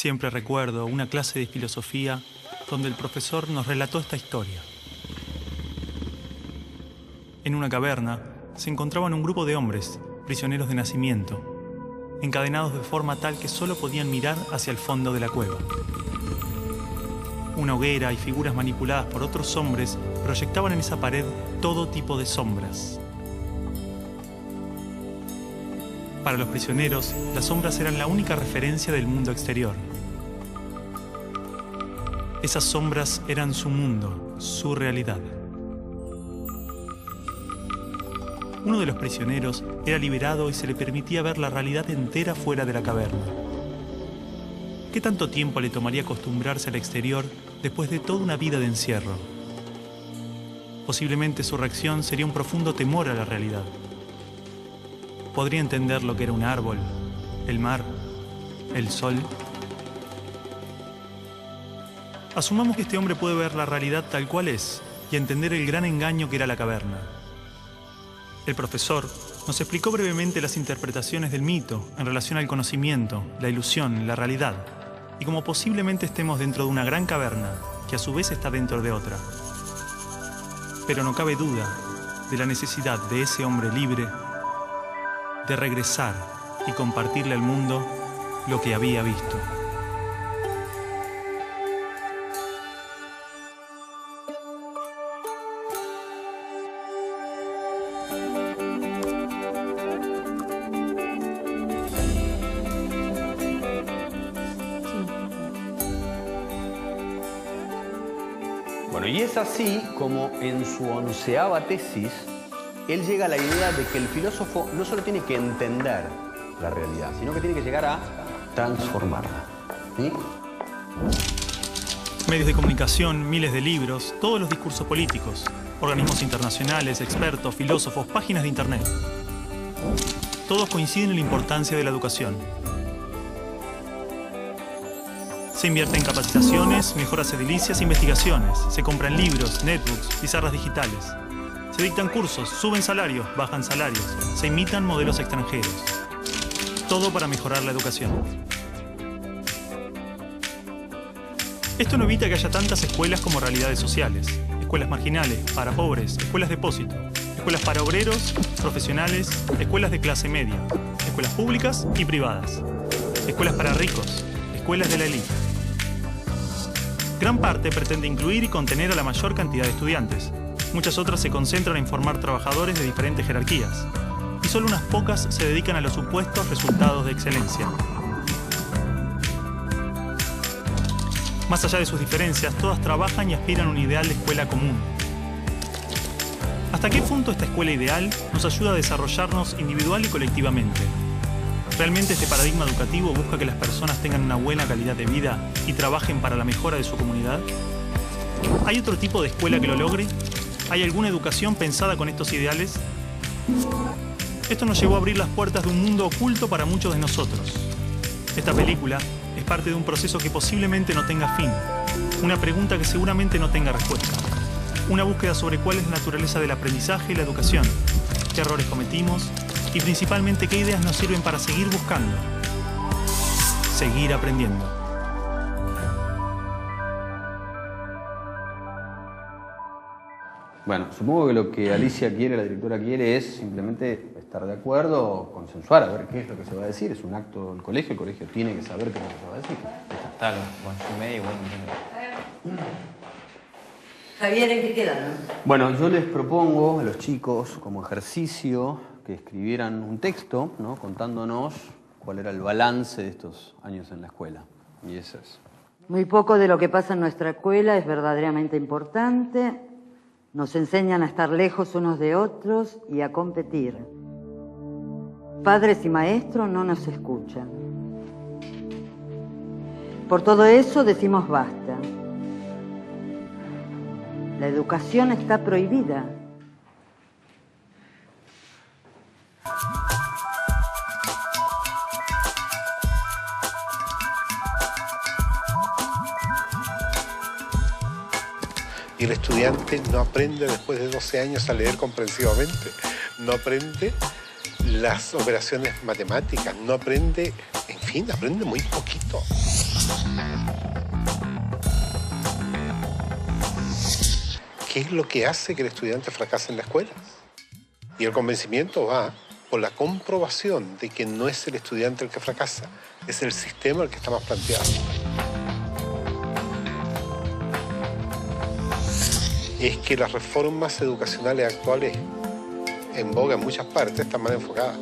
Siempre recuerdo una clase de filosofía donde el profesor nos relató esta historia. En una caverna se encontraban un grupo de hombres, prisioneros de nacimiento, encadenados de forma tal que solo podían mirar hacia el fondo de la cueva. Una hoguera y figuras manipuladas por otros hombres proyectaban en esa pared todo tipo de sombras. Para los prisioneros, las sombras eran la única referencia del mundo exterior. Esas sombras eran su mundo, su realidad. Uno de los prisioneros era liberado y se le permitía ver la realidad entera fuera de la caverna. ¿Qué tanto tiempo le tomaría acostumbrarse al exterior después de toda una vida de encierro? Posiblemente su reacción sería un profundo temor a la realidad. Podría entender lo que era un árbol, el mar, el sol. Asumamos que este hombre puede ver la realidad tal cual es y entender el gran engaño que era la caverna. El profesor nos explicó brevemente las interpretaciones del mito en relación al conocimiento, la ilusión, la realidad, y cómo posiblemente estemos dentro de una gran caverna que a su vez está dentro de otra. Pero no cabe duda de la necesidad de ese hombre libre de regresar y compartirle al mundo lo que había visto. Bueno, y es así como en su 11ª tesis él llega a la idea de que el filósofo no solo tiene que entender la realidad, sino que tiene que llegar a transformarla. ¿Sí? Medios de comunicación, miles de libros, todos los discursos políticos, organismos internacionales, expertos, filósofos, páginas de internet. Todos coinciden en la importancia de la educación. Se invierte en capacitaciones, mejoras edilicias e investigaciones. Se compran libros, netbooks, pizarras digitales. Se dictan cursos, suben salarios, bajan salarios. Se imitan modelos extranjeros. Todo para mejorar la educación. Esto no evita que haya tantas escuelas como realidades sociales. Escuelas marginales, para pobres, escuelas depósito. Escuelas para obreros, profesionales, escuelas de clase media. Escuelas públicas y privadas. Escuelas para ricos, escuelas de la élite. Gran parte pretende incluir y contener a la mayor cantidad de estudiantes. Muchas otras se concentran en formar trabajadores de diferentes jerarquías. Y solo unas pocas se dedican a los supuestos resultados de excelencia. Más allá de sus diferencias, todas trabajan y aspiran a un ideal de escuela común. ¿Hasta qué punto esta escuela ideal nos ayuda a desarrollarnos individual y colectivamente? ¿Realmente este paradigma educativo busca que las personas tengan una buena calidad de vida y trabajen para la mejora de su comunidad? ¿Hay otro tipo de escuela que lo logre? ¿Hay alguna educación pensada con estos ideales? Esto nos llevó a abrir las puertas de un mundo oculto para muchos de nosotros. Esta película es parte de un proceso que posiblemente no tenga fin, una pregunta que seguramente no tenga respuesta, una búsqueda sobre cuál es la naturaleza del aprendizaje y la educación, qué errores cometimos y principalmente qué ideas nos sirven para seguir buscando, seguir aprendiendo. Bueno, supongo que lo que Alicia quiere, la directora quiere, es simplemente estar de acuerdo, consensuar, a ver qué es lo que se va a decir. Es un acto del colegio, el colegio tiene que saber qué es lo que se va a decir. Claro, bueno, igual. Javier, ¿en qué quedaron? Bueno, yo les propongo a los chicos, como ejercicio, que escribieran un texto, ¿no?, contándonos cuál era el balance de estos años en la escuela. Y eso es. Muy poco de lo que pasa en nuestra escuela es verdaderamente importante. Nos enseñan a estar lejos unos de otros y a competir. Padres y maestros no nos escuchan. Por todo eso decimos basta. La educación está prohibida. Y el estudiante no aprende después de 12 años a leer comprensivamente, no aprende las operaciones matemáticas, no aprende, en fin, aprende muy poquito. ¿Qué es lo que hace que el estudiante fracase en la escuela? Y el convencimiento va por la comprobación de que no es el estudiante el que fracasa, es el sistema el que está más planteado. Es que las reformas educacionales actuales, en boga en muchas partes, están mal enfocadas.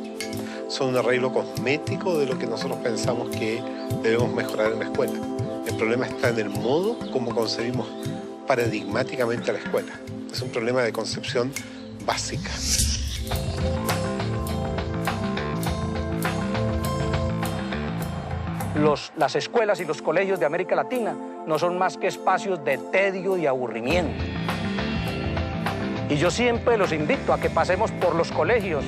Son un arreglo cosmético de lo que nosotros pensamos que debemos mejorar en la escuela. El problema está en el modo como concebimos paradigmáticamente a la escuela. Es un problema de concepción básica. Las escuelas y los colegios de América Latina no son más que espacios de tedio y aburrimiento. Y yo siempre los invito a que pasemos por los colegios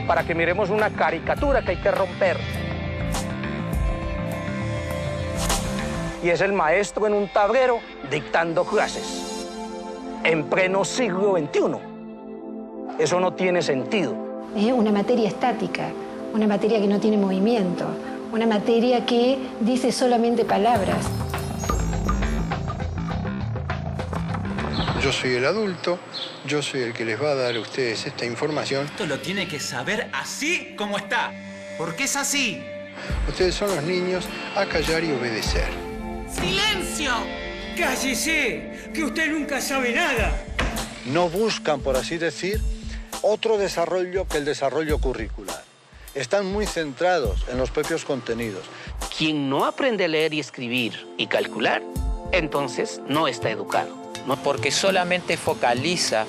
para que miremos una caricatura que hay que romper. Y es el maestro en un tablero dictando clases en pleno siglo XXI. Eso no tiene sentido. Una materia estática, una materia que no tiene movimiento, una materia que dice solamente palabras. Yo soy el adulto, yo soy el que les va a dar a ustedes esta información. Esto lo tiene que saber así como está, porque es así. Ustedes son los niños a callar y obedecer. ¡Silencio! ¡Cállese! ¡Que usted nunca sabe nada! No buscan, por así decir, otro desarrollo que el desarrollo curricular. Están muy centrados en los propios contenidos. Quien no aprende a leer y escribir y calcular, entonces no está educado. No, porque solamente focaliza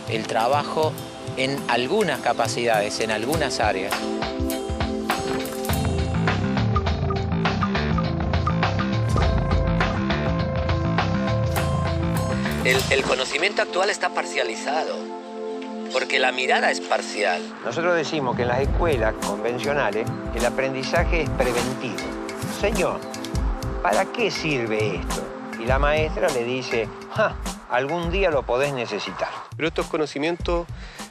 el trabajo en algunas capacidades, en algunas áreas. El conocimiento actual está parcializado, porque la mirada es parcial. Nosotros decimos que en las escuelas convencionales el aprendizaje es preventivo. Señor, ¿para qué sirve esto? Y la maestra le dice, algún día lo podés necesitar. Pero estos conocimientos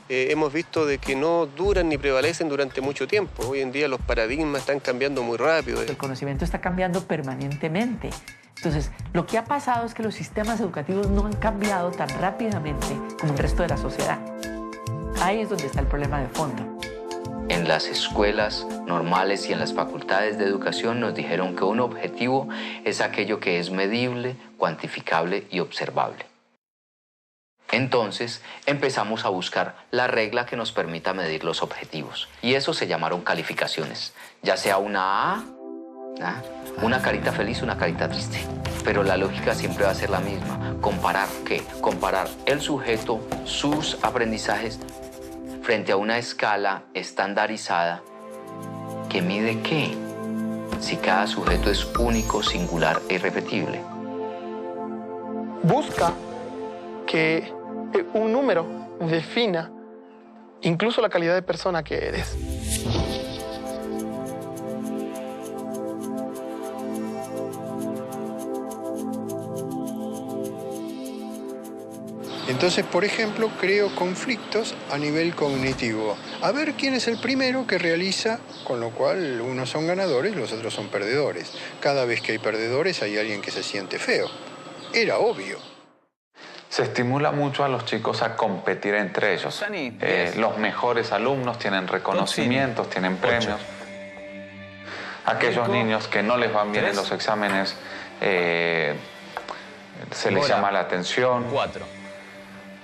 hemos visto de que no duran ni prevalecen durante mucho tiempo. Hoy en día los paradigmas están cambiando muy rápido. El conocimiento está cambiando permanentemente. Entonces, lo que ha pasado es que los sistemas educativos no han cambiado tan rápidamente como el resto de la sociedad. Ahí es donde está el problema de fondo. En las escuelas normales y en las facultades de educación nos dijeron que un objetivo es aquello que es medible, cuantificable y observable. Entonces empezamos a buscar la regla que nos permita medir los objetivos. Y eso se llamaron calificaciones, ya sea una A, una carita feliz, una carita triste. Pero la lógica siempre va a ser la misma. ¿Comparar qué? Comparar el sujeto, sus aprendizajes, frente a una escala estandarizada que mide qué, si cada sujeto es único, singular e irrepetible. Busca que un número defina incluso la calidad de persona que eres. Entonces, por ejemplo, creo conflictos a nivel cognitivo. A ver quién es el primero que realiza, con lo cual unos son ganadores y los otros son perdedores. Cada vez que hay perdedores hay alguien que se siente feo. Era obvio. Se estimula mucho a los chicos a competir entre ellos. Los mejores alumnos tienen reconocimientos, tienen premios. Aquellos niños que no les van bien en los exámenes, se les llama la atención. 4.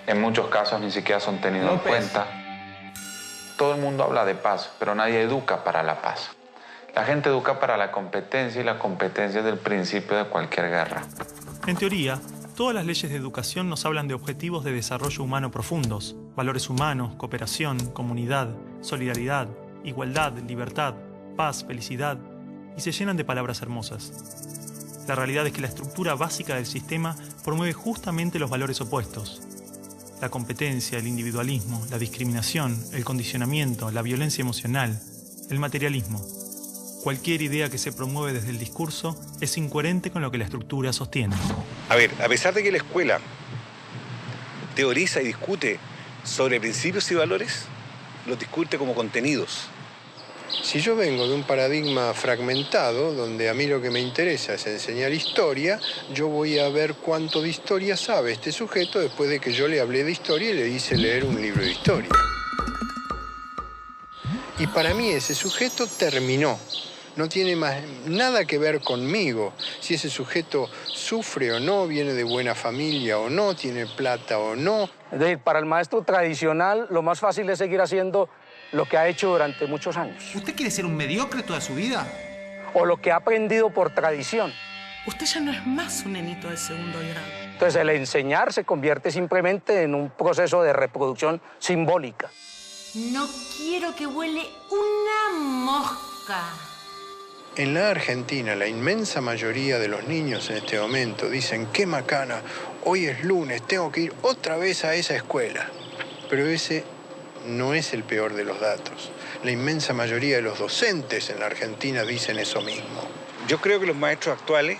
En muchos casos ni siquiera son tenidos en cuenta. Todo el mundo habla de paz, pero nadie educa para la paz. La gente educa para la competencia y la competencia es el principio de cualquier guerra. En teoría, todas las leyes de educación nos hablan de objetivos de desarrollo humano profundos, valores humanos, cooperación, comunidad, solidaridad, igualdad, libertad, paz, felicidad, y se llenan de palabras hermosas. La realidad es que la estructura básica del sistema promueve justamente los valores opuestos. La competencia, el individualismo, la discriminación, el condicionamiento, la violencia emocional, el materialismo. Cualquier idea que se promueve desde el discurso es incoherente con lo que la estructura sostiene. A ver, a pesar de que la escuela teoriza y discute sobre principios y valores, los discute como contenidos. Si yo vengo de un paradigma fragmentado, donde a mí lo que me interesa es enseñar historia, yo voy a ver cuánto de historia sabe este sujeto después de que yo le hablé de historia y le hice leer un libro de historia. Y para mí ese sujeto terminó. No tiene más nada que ver conmigo. Si ese sujeto sufre o no, viene de buena familia o no, tiene plata o no. Es decir, para el maestro tradicional, lo más fácil es seguir haciendo lo que ha hecho durante muchos años. ¿Usted quiere ser un mediocre toda su vida? O lo que ha aprendido por tradición. Usted ya no es más un nenito de segundo grado. Entonces, el enseñar se convierte simplemente en un proceso de reproducción simbólica. No quiero que huele una mosca. En la Argentina, la inmensa mayoría de los niños en este momento dicen, qué macana, hoy es lunes, tengo que ir otra vez a esa escuela. Pero ese no es el peor de los datos. La inmensa mayoría de los docentes en la Argentina dicen eso mismo. Yo creo que los maestros actuales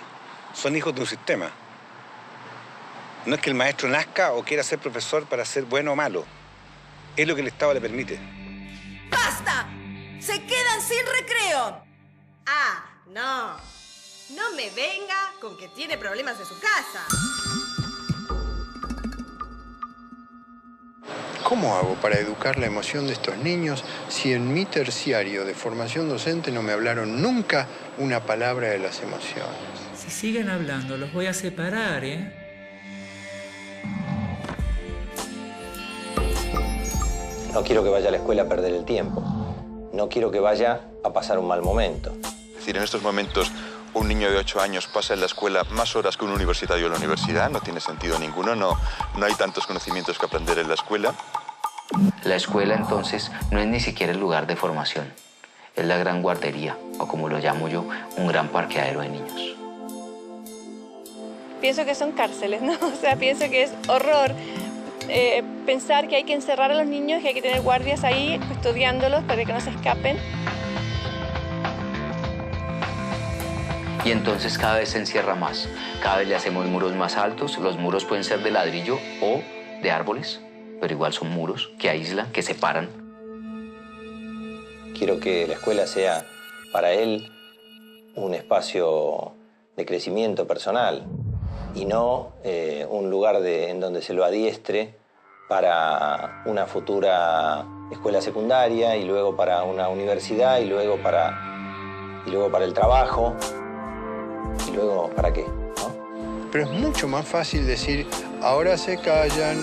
son hijos de un sistema. No es que el maestro nazca o quiera ser profesor para ser bueno o malo. Es lo que el Estado le permite. ¡Basta! ¡Se quedan sin recreo! Ah, no. No me venga con que tiene problemas en su casa. ¿Cómo hago para educar la emoción de estos niños si en mi terciario de formación docente no me hablaron nunca una palabra de las emociones? Si siguen hablando, los voy a separar, ¿eh? No quiero que vaya a la escuela a perder el tiempo. No quiero que vaya a pasar un mal momento. Es decir, en estos momentos un niño de 8 años pasa en la escuela más horas que un universitario en la universidad. No tiene sentido ninguno. No hay tantos conocimientos que aprender en la escuela. La escuela, entonces, no es ni siquiera el lugar de formación. Es la gran guardería, o como lo llamo yo, un gran parqueadero de niños. Pienso que son cárceles, ¿no? O sea, pienso que es horror pensar que hay que encerrar a los niños y hay que tener guardias ahí custodiándolos para que no se escapen. Y entonces cada vez se encierra más. Cada vez le hacemos muros más altos. Los muros pueden ser de ladrillo o de árboles, pero igual son muros que aíslan, que separan. Quiero que la escuela sea para él un espacio de crecimiento personal y no un lugar en donde se lo adiestre para una futura escuela secundaria y luego para una universidad y luego para el trabajo. ¿Y luego para qué? ¿No? Pero es mucho más fácil decir, ahora se callan,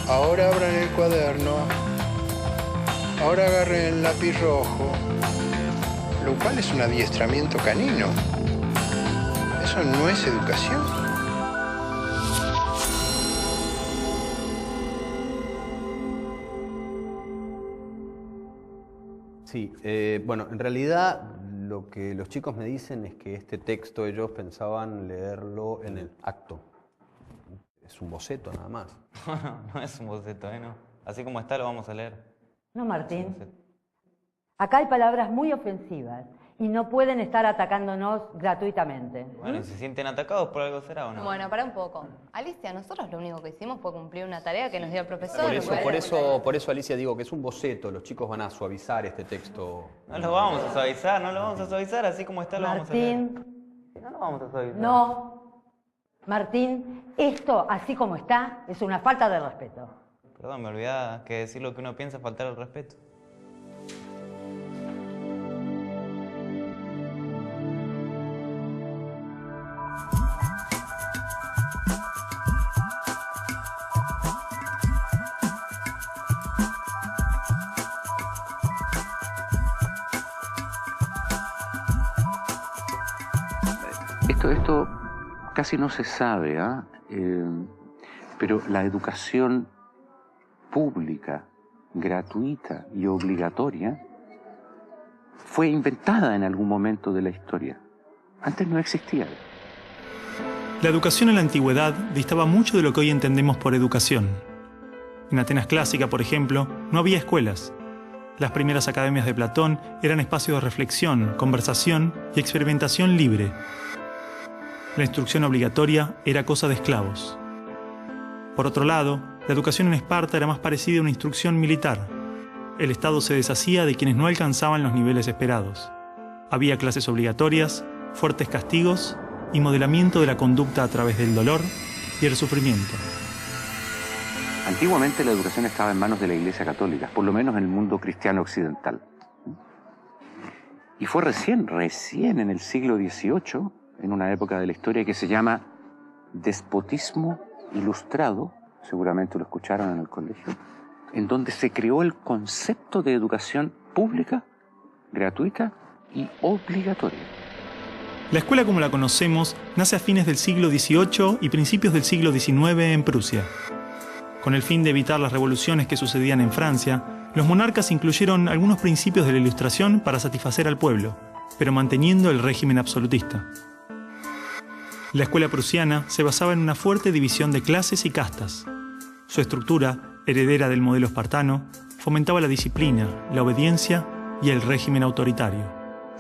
ahora abran el cuaderno, ahora agarren el lápiz rojo, lo cual es un adiestramiento canino. Eso no es educación. Sí, bueno, en realidad lo que los chicos me dicen es que este texto ellos pensaban leerlo en el acto. Es un boceto nada más. No es un boceto, no. Así como está lo vamos a leer. No, Martín. Acá hay palabras muy ofensivas y no pueden estar atacándonos gratuitamente. Bueno, y se sienten atacados por algo será o no. Bueno, para un poco. Alicia, nosotros lo único que hicimos fue cumplir una tarea que nos dio el profesor. Por eso, Alicia, digo que es un boceto. Los chicos van a suavizar este texto. No lo vamos a suavizar, no lo vamos a suavizar. Así como está lo vamos a leer. Martín. No lo vamos a suavizar. No. Martín, esto, así como está, es una falta de respeto. Perdón, me olvidaba que decir lo que uno piensa es faltar el respeto. Esto casi no se sabe, pero la educación pública, gratuita y obligatoria fue inventada en algún momento de la historia. Antes no existía. La educación en la antigüedad distaba mucho de lo que hoy entendemos por educación. En Atenas clásica, por ejemplo, no había escuelas. Las primeras academias de Platón eran espacios de reflexión, conversación y experimentación libre. La instrucción obligatoria era cosa de esclavos. Por otro lado, la educación en Esparta era más parecida a una instrucción militar. El Estado se deshacía de quienes no alcanzaban los niveles esperados. Había clases obligatorias, fuertes castigos y modelamiento de la conducta a través del dolor y el sufrimiento. Antiguamente la educación estaba en manos de la Iglesia Católica, por lo menos en el mundo cristiano occidental. Y fue recién en el siglo XVIII, en una época de la historia que se llama despotismo ilustrado, seguramente lo escucharon en el colegio, en donde se creó el concepto de educación pública, gratuita y obligatoria. La escuela como la conocemos nace a fines del siglo XVIII y principios del siglo XIX en Prusia. Con el fin de evitar las revoluciones que sucedían en Francia, los monarcas incluyeron algunos principios de la Ilustración para satisfacer al pueblo, pero manteniendo el régimen absolutista. La escuela prusiana se basaba en una fuerte división de clases y castas. Su estructura, heredera del modelo espartano, fomentaba la disciplina, la obediencia y el régimen autoritario.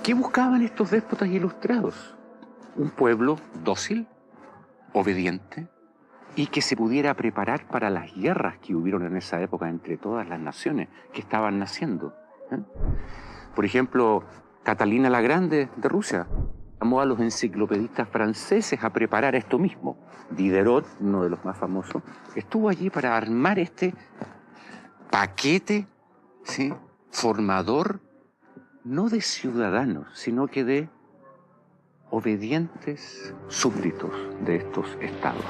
¿Qué buscaban estos déspotas ilustrados? Un pueblo dócil, obediente, y que se pudiera preparar para las guerras que hubieron en esa época entre todas las naciones que estaban naciendo. Por ejemplo, Catalina la Grande de Rusia llamó a los enciclopedistas franceses a preparar esto mismo. Diderot, uno de los más famosos, estuvo allí para armar este paquete, ¿sí?, formador, no de ciudadanos, sino que de obedientes súbditos de estos estados.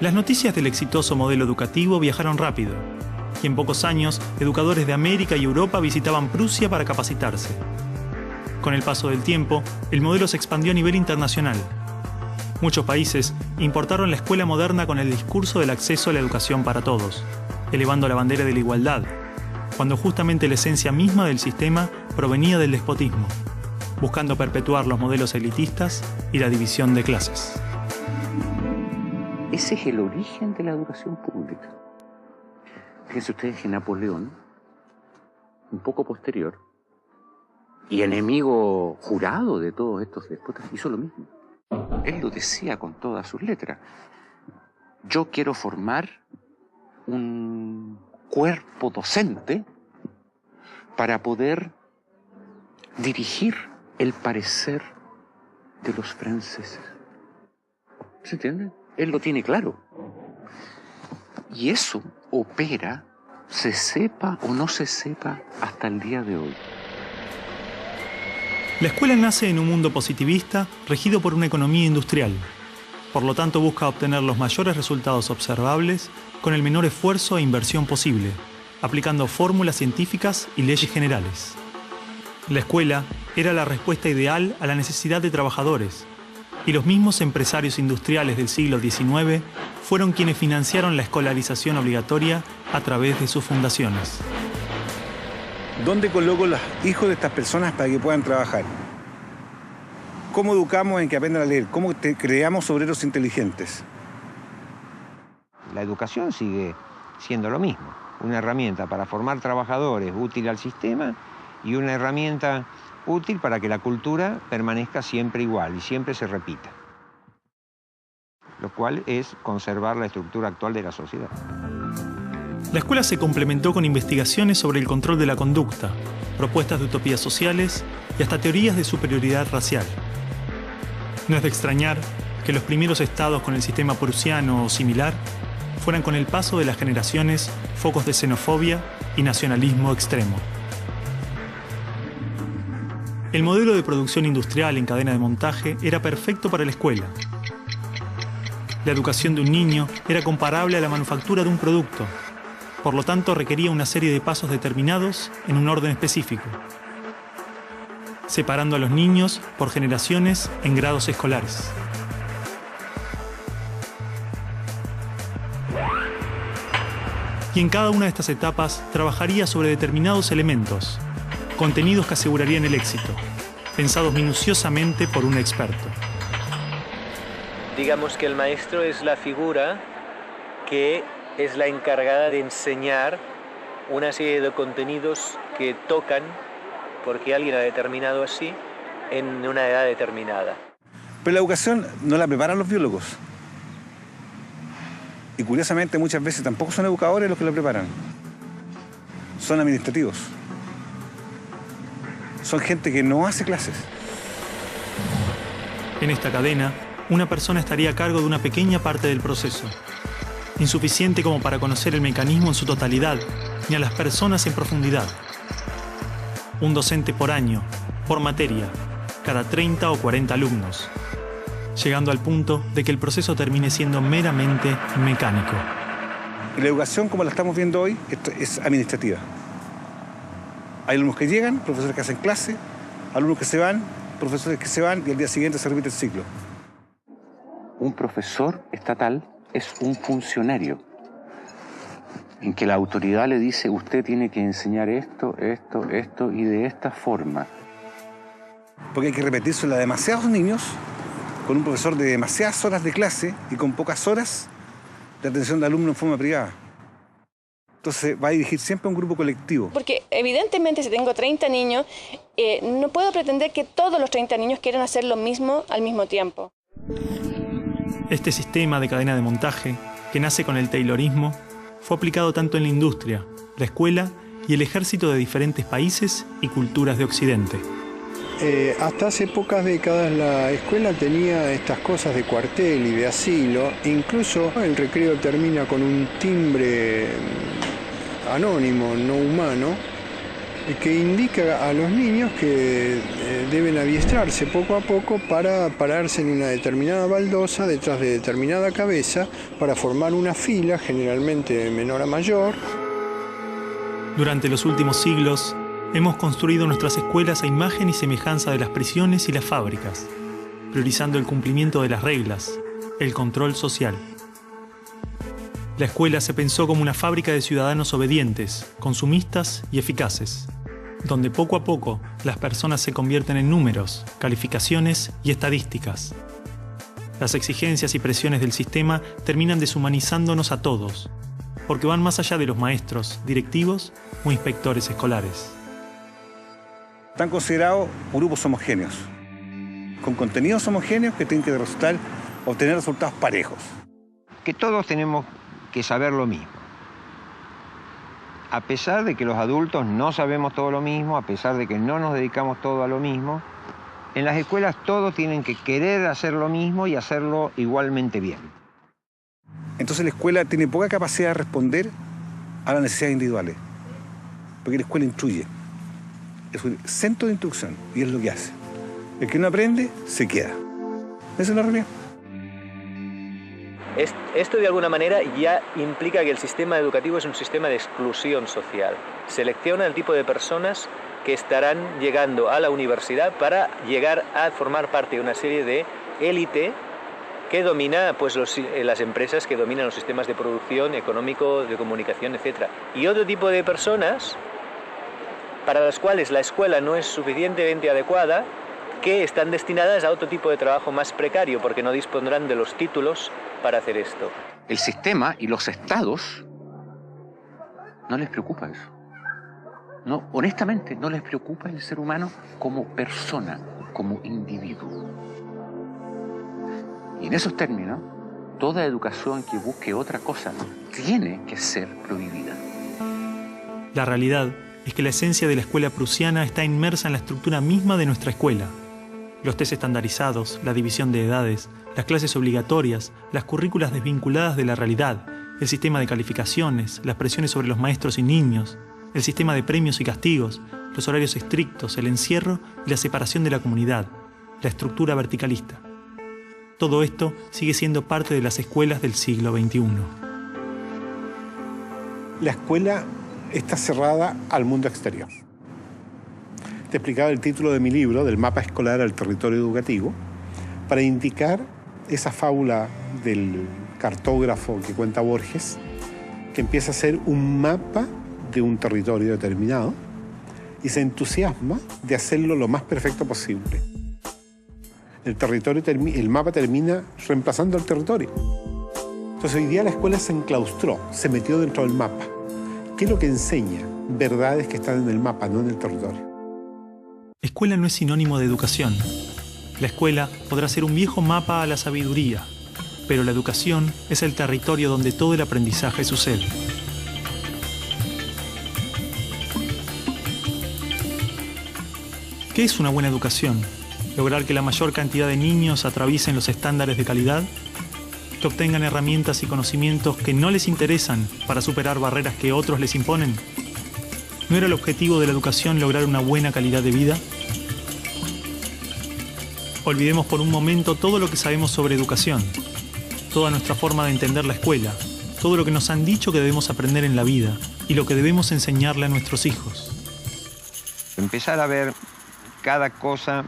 Las noticias del exitoso modelo educativo viajaron rápido, y en pocos años, educadores de América y Europa visitaban Prusia para capacitarse. Con el paso del tiempo, el modelo se expandió a nivel internacional. Muchos países importaron la escuela moderna con el discurso del acceso a la educación para todos, elevando la bandera de la igualdad, cuando justamente la esencia misma del sistema provenía del despotismo, buscando perpetuar los modelos elitistas y la división de clases. Ese es el origen de la educación pública. Fíjense ustedes que Napoleón, un poco posterior, y enemigo jurado de todos estos déspotas, hizo lo mismo. Él lo decía con todas sus letras. Yo quiero formar un cuerpo docente para poder dirigir el parecer de los franceses. ¿Se entiende? Él lo tiene claro. Y eso opera, se sepa o no se sepa, hasta el día de hoy. La escuela nace en un mundo positivista regido por una economía industrial. Por lo tanto, busca obtener los mayores resultados observables con el menor esfuerzo e inversión posible, aplicando fórmulas científicas y leyes generales. La escuela era la respuesta ideal a la necesidad de trabajadores, y los mismos empresarios industriales del siglo XIX fueron quienes financiaron la escolarización obligatoria a través de sus fundaciones. ¿Dónde coloco los hijos de estas personas para que puedan trabajar? ¿Cómo educamos en que aprendan a leer? ¿Cómo creamos obreros inteligentes? La educación sigue siendo lo mismo. Una herramienta para formar trabajadores útil al sistema y una herramienta útil para que la cultura permanezca siempre igual y siempre se repita. Lo cual es conservar la estructura actual de la sociedad. La escuela se complementó con investigaciones sobre el control de la conducta, propuestas de utopías sociales y hasta teorías de superioridad racial. No es de extrañar que los primeros estados con el sistema prusiano o similar fueran con el paso de las generaciones focos de xenofobia y nacionalismo extremo. El modelo de producción industrial en cadena de montaje era perfecto para la escuela. La educación de un niño era comparable a la manufactura de un producto. Por lo tanto, requería una serie de pasos determinados en un orden específico, separando a los niños por generaciones en grados escolares. Y en cada una de estas etapas trabajaría sobre determinados elementos, contenidos que asegurarían el éxito, pensados minuciosamente por un experto. Digamos que el maestro es la figura que es la encargada de enseñar una serie de contenidos que tocan, porque alguien ha determinado así, en una edad determinada. Pero la educación no la preparan los biólogos. Y curiosamente muchas veces tampoco son educadores los que la preparan. son administrativos. Son gente que no hace clases. En esta cadena, una persona estaría a cargo de una pequeña parte del proceso, insuficiente como para conocer el mecanismo en su totalidad, ni a las personas en profundidad. Un docente por año, por materia, cada 30 o 40 alumnos, llegando al punto de que el proceso termine siendo meramente mecánico. Y la educación, como la estamos viendo hoy, es administrativa. Hay alumnos que llegan, profesores que hacen clase, alumnos que se van, profesores que se van y al día siguiente se repite el ciclo. Un profesor estatal es un funcionario en que la autoridad le dice usted tiene que enseñar esto, esto, esto y de esta forma. Porque hay que repetírselo a demasiados niños con un profesor de demasiadas horas de clase y con pocas horas de atención de alumnos en forma privada. Entonces va a dirigir siempre a un grupo colectivo. Porque evidentemente si tengo 30 niños, no puedo pretender que todos los 30 niños quieran hacer lo mismo al mismo tiempo. Este sistema de cadena de montaje, que nace con el taylorismo, fue aplicado tanto en la industria, la escuela y el ejército de diferentes países y culturas de Occidente. Hasta hace pocas décadas la escuela tenía estas cosas de cuartel y de asilo. Incluso el recreo termina con un timbre anónimo, no humano, que indica a los niños que deben adiestrarse poco a poco para pararse en una determinada baldosa detrás de determinada cabeza para formar una fila, generalmente de menor a mayor. Durante los últimos siglos, hemos construido nuestras escuelas a imagen y semejanza de las prisiones y las fábricas, priorizando el cumplimiento de las reglas, el control social. La escuela se pensó como una fábrica de ciudadanos obedientes, consumistas y eficaces, donde poco a poco las personas se convierten en números, calificaciones y estadísticas. Las exigencias y presiones del sistema terminan deshumanizándonos a todos, porque van más allá de los maestros, directivos o inspectores escolares. Están considerados grupos homogéneos, con contenidos homogéneos que tienen que obtener resultados parejos. Que todos tenemos que saber lo mismo. A pesar de que los adultos no sabemos todo lo mismo, a pesar de que no nos dedicamos todo a lo mismo, en las escuelas todos tienen que querer hacer lo mismo y hacerlo igualmente bien. Entonces la escuela tiene poca capacidad de responder a las necesidades individuales, porque la escuela instruye. Es un centro de instrucción y es lo que hace. El que no aprende, se queda. Esa es la realidad. Esto de alguna manera ya implica que el sistema educativo es un sistema de exclusión social. Selecciona el tipo de personas que estarán llegando a la universidad para llegar a formar parte de una serie de élite que domina pues, las empresas que dominan los sistemas de producción, económico, de comunicación, etc. Y otro tipo de personas para las cuales la escuela no es suficientemente adecuada, que están destinadas a otro tipo de trabajo más precario, porque no dispondrán de los títulos para hacer esto. El sistema y los estados no les preocupa eso. No, honestamente, no les preocupa el ser humano como persona, como individuo. Y en esos términos, toda educación que busque otra cosa tiene que ser prohibida. La realidad es que la esencia de la escuela prusiana está inmersa en la estructura misma de nuestra escuela. Los test estandarizados, la división de edades, las clases obligatorias, las currículas desvinculadas de la realidad, el sistema de calificaciones, las presiones sobre los maestros y niños, el sistema de premios y castigos, los horarios estrictos, el encierro y la separación de la comunidad, la estructura verticalista. Todo esto sigue siendo parte de las escuelas del siglo XXI. La escuela está cerrada al mundo exterior. Te explicaba el título de mi libro, del mapa escolar al territorio educativo, para indicar esa fábula del cartógrafo que cuenta Borges, que empieza a ser un mapa de un territorio determinado y se entusiasma de hacerlo lo más perfecto posible. El mapa termina reemplazando al territorio. Entonces hoy día la escuela se enclaustró, se metió dentro del mapa. ¿Qué es lo que enseña? Verdades que están en el mapa, no en el territorio. Escuela no es sinónimo de educación. La escuela podrá ser un viejo mapa a la sabiduría, pero la educación es el territorio donde todo el aprendizaje sucede. ¿Qué es una buena educación? ¿Lograr que la mayor cantidad de niños atraviesen los estándares de calidad? ¿Que obtengan herramientas y conocimientos que no les interesan para superar barreras que otros les imponen? ¿No era el objetivo de la educación lograr una buena calidad de vida? Olvidemos por un momento todo lo que sabemos sobre educación, toda nuestra forma de entender la escuela, todo lo que nos han dicho que debemos aprender en la vida y lo que debemos enseñarle a nuestros hijos. Empezar a ver cada cosa,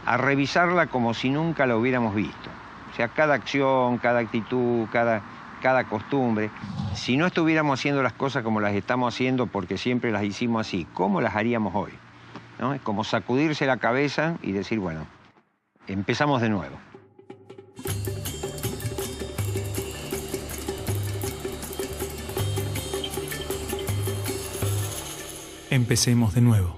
a revisarla como si nunca la hubiéramos visto. O sea, cada acción, cada actitud, cada costumbre. Si no estuviéramos haciendo las cosas como las estamos haciendo porque siempre las hicimos así, ¿cómo las haríamos hoy? ¿No? Es como sacudirse la cabeza y decir, bueno, empezamos de nuevo. Empecemos de nuevo.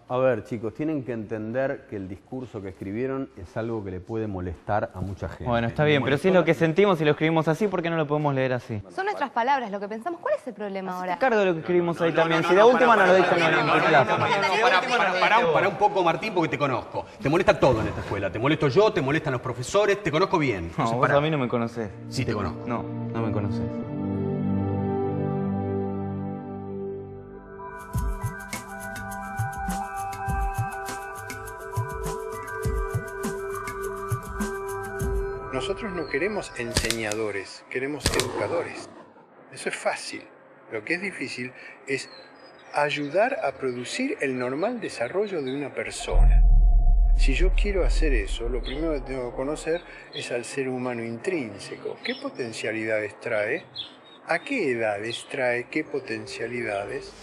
A ver, chicos, tienen que entender que el discurso que escribieron es algo que le puede molestar a mucha gente. Bueno, está bien, pero si es lo que sentimos y lo escribimos así, ¿por qué no lo podemos leer así? Son nuestras palabras, lo que pensamos. ¿Cuál es el problema ahora? Cargo de lo que escribimos ahí también. Si de última no lo dicen en clase. Pará un poco, Martín, porque te conozco. Te molesta todo en esta escuela. Te molesto yo, te molestan los profesores, te conozco bien. No, vos a mí no me conocés. Sí te conozco. No, no me conocés. Nosotros no queremos enseñadores, queremos educadores. Eso es fácil. Lo que es difícil es ayudar a producir el normal desarrollo de una persona. Si yo quiero hacer eso, lo primero que tengo que conocer es al ser humano intrínseco. ¿Qué potencialidades trae? ¿A qué edades trae qué potencialidades?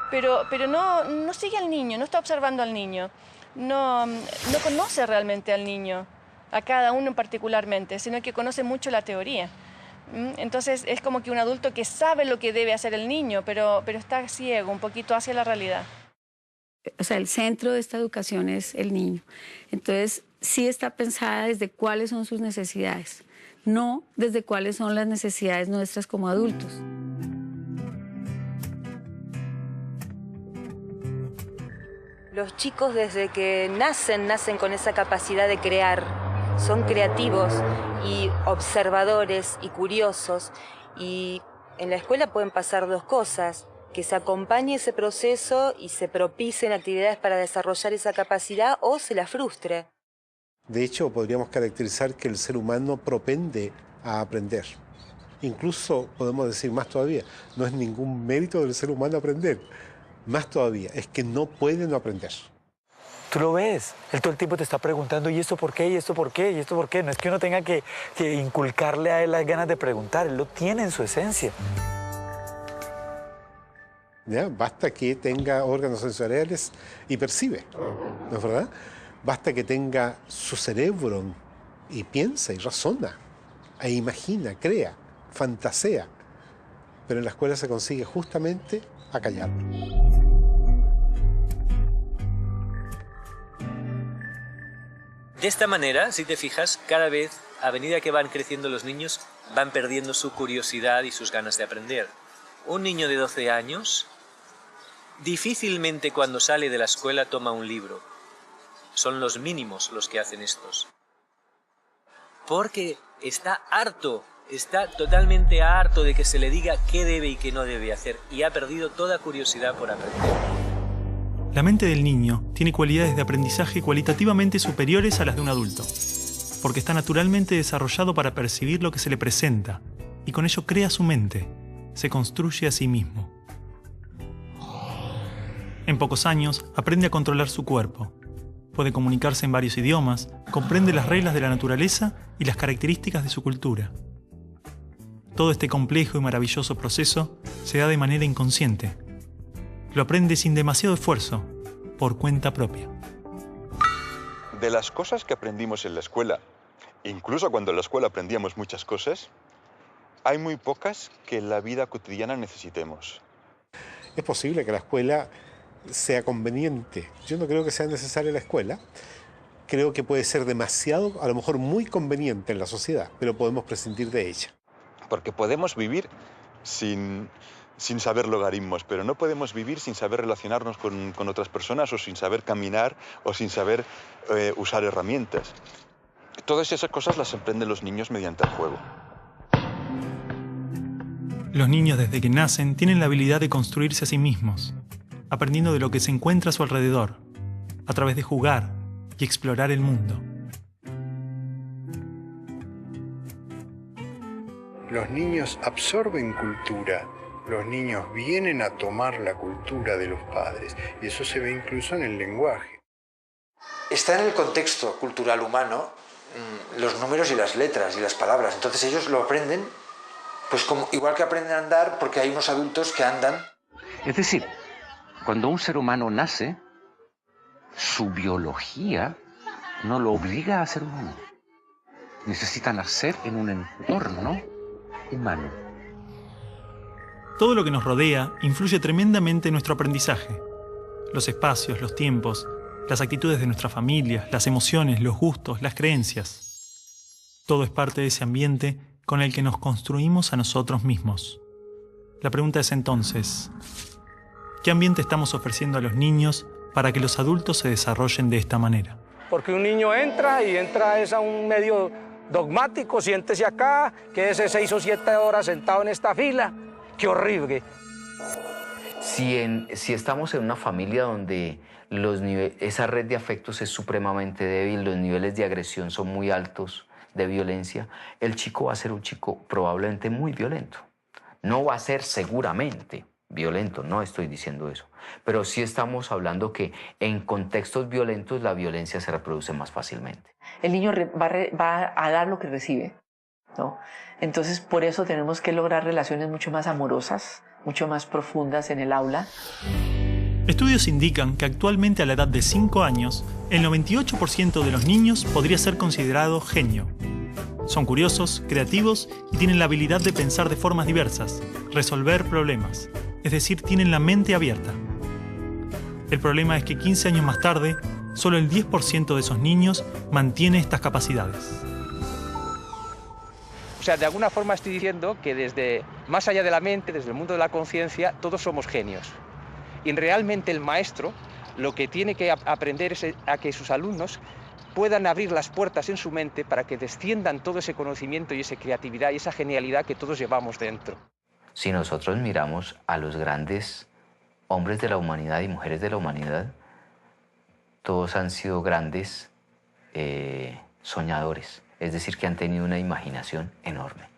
Pero no sigue al niño, no está observando al niño. No conoce realmente al niño, a cada uno particularmente, sino que conoce mucho la teoría. Entonces es como que un adulto que sabe lo que debe hacer el niño, pero está ciego un poquito hacia la realidad. O sea, el centro de esta educación es el niño. Entonces sí está pensada desde cuáles son sus necesidades, no desde cuáles son las necesidades nuestras como adultos. Los chicos desde que nacen con esa capacidad de crear. Son creativos y observadores y curiosos. Y en la escuela pueden pasar dos cosas: que se acompañe ese proceso y se propicien actividades para desarrollar esa capacidad, o se la frustre. De hecho, podríamos caracterizar que el ser humano propende a aprender. Incluso podemos decir más todavía, no es ningún mérito del ser humano aprender. Más todavía, es que no pueden aprender. Tú lo ves, él todo el tiempo te está preguntando, ¿y esto por qué? ¿Y esto por qué? ¿Y esto por qué? No es que uno tenga que inculcarle a él las ganas de preguntar, él lo tiene en su esencia. ¿Ya? Basta que tenga órganos sensoriales y percibe, ¿no es verdad? Basta que tenga su cerebro y piensa y razona, e imagina, crea, fantasea. Pero en la escuela se consigue justamente acallarlo. De esta manera, si te fijas, cada vez, a medida que van creciendo los niños, van perdiendo su curiosidad y sus ganas de aprender. Un niño de 12 años difícilmente cuando sale de la escuela toma un libro. Son los mínimos los que hacen estos. Porque está harto, está totalmente harto de que se le diga qué debe y qué no debe hacer, y ha perdido toda curiosidad por aprender. La mente del niño tiene cualidades de aprendizaje cualitativamente superiores a las de un adulto, porque está naturalmente desarrollado para percibir lo que se le presenta, y con ello crea su mente, se construye a sí mismo. En pocos años aprende a controlar su cuerpo, puede comunicarse en varios idiomas, comprende las reglas de la naturaleza y las características de su cultura. Todo este complejo y maravilloso proceso se da de manera inconsciente. Lo aprende sin demasiado esfuerzo, por cuenta propia. De las cosas que aprendimos en la escuela, incluso cuando en la escuela aprendíamos muchas cosas, hay muy pocas que en la vida cotidiana necesitemos. Es posible que la escuela sea conveniente. Yo no creo que sea necesaria la escuela. Creo que puede ser demasiado, a lo mejor muy conveniente en la sociedad, pero podemos prescindir de ella. Porque podemos vivir sin sin saber logaritmos, pero no podemos vivir sin saber relacionarnos con otras personas o sin saber caminar o sin saber usar herramientas. Todas esas cosas las aprenden los niños mediante el juego. Los niños desde que nacen tienen la habilidad de construirse a sí mismos, aprendiendo de lo que se encuentra a su alrededor, a través de jugar y explorar el mundo. Los niños absorben cultura. Los niños vienen a tomar la cultura de los padres y eso se ve incluso en el lenguaje. Está en el contexto cultural humano los números y las letras y las palabras. Entonces ellos lo aprenden, pues como, igual que aprenden a andar porque hay unos adultos que andan. Es decir, cuando un ser humano nace, su biología no lo obliga a ser humano. Necesita nacer en un entorno humano. Todo lo que nos rodea influye tremendamente en nuestro aprendizaje. Los espacios, los tiempos, las actitudes de nuestra familia, las emociones, los gustos, las creencias. Todo es parte de ese ambiente con el que nos construimos a nosotros mismos. La pregunta es entonces, ¿qué ambiente estamos ofreciendo a los niños para que los adultos se desarrollen de esta manera? Porque un niño entra es a un medio dogmático, siéntese acá, quédese 6 o 7 horas sentado en esta fila. ¡Qué horrible! Si estamos en una familia donde esa red de afectos es supremamente débil, los niveles de agresión son muy altos, de violencia, el chico va a ser un chico probablemente muy violento. No va a ser seguramente violento, no estoy diciendo eso. Pero sí estamos hablando que en contextos violentos la violencia se reproduce más fácilmente. El niño va a dar lo que recibe, ¿no? Entonces, por eso tenemos que lograr relaciones mucho más amorosas, mucho más profundas en el aula. Estudios indican que actualmente a la edad de 5 años, el 98% de los niños podría ser considerado genio. Son curiosos, creativos y tienen la habilidad de pensar de formas diversas, resolver problemas, es decir, tienen la mente abierta. El problema es que 15 años más tarde, solo el 10% de esos niños mantiene estas capacidades. O sea, de alguna forma estoy diciendo que desde más allá de la mente, desde el mundo de la conciencia, todos somos genios. Y realmente el maestro lo que tiene que aprender es a que sus alumnos puedan abrir las puertas en su mente para que desciendan todo ese conocimiento y esa creatividad y esa genialidad que todos llevamos dentro. Si nosotros miramos a los grandes hombres de la humanidad y mujeres de la humanidad, todos han sido grandes soñadores. Es decir, que han tenido una imaginación enorme.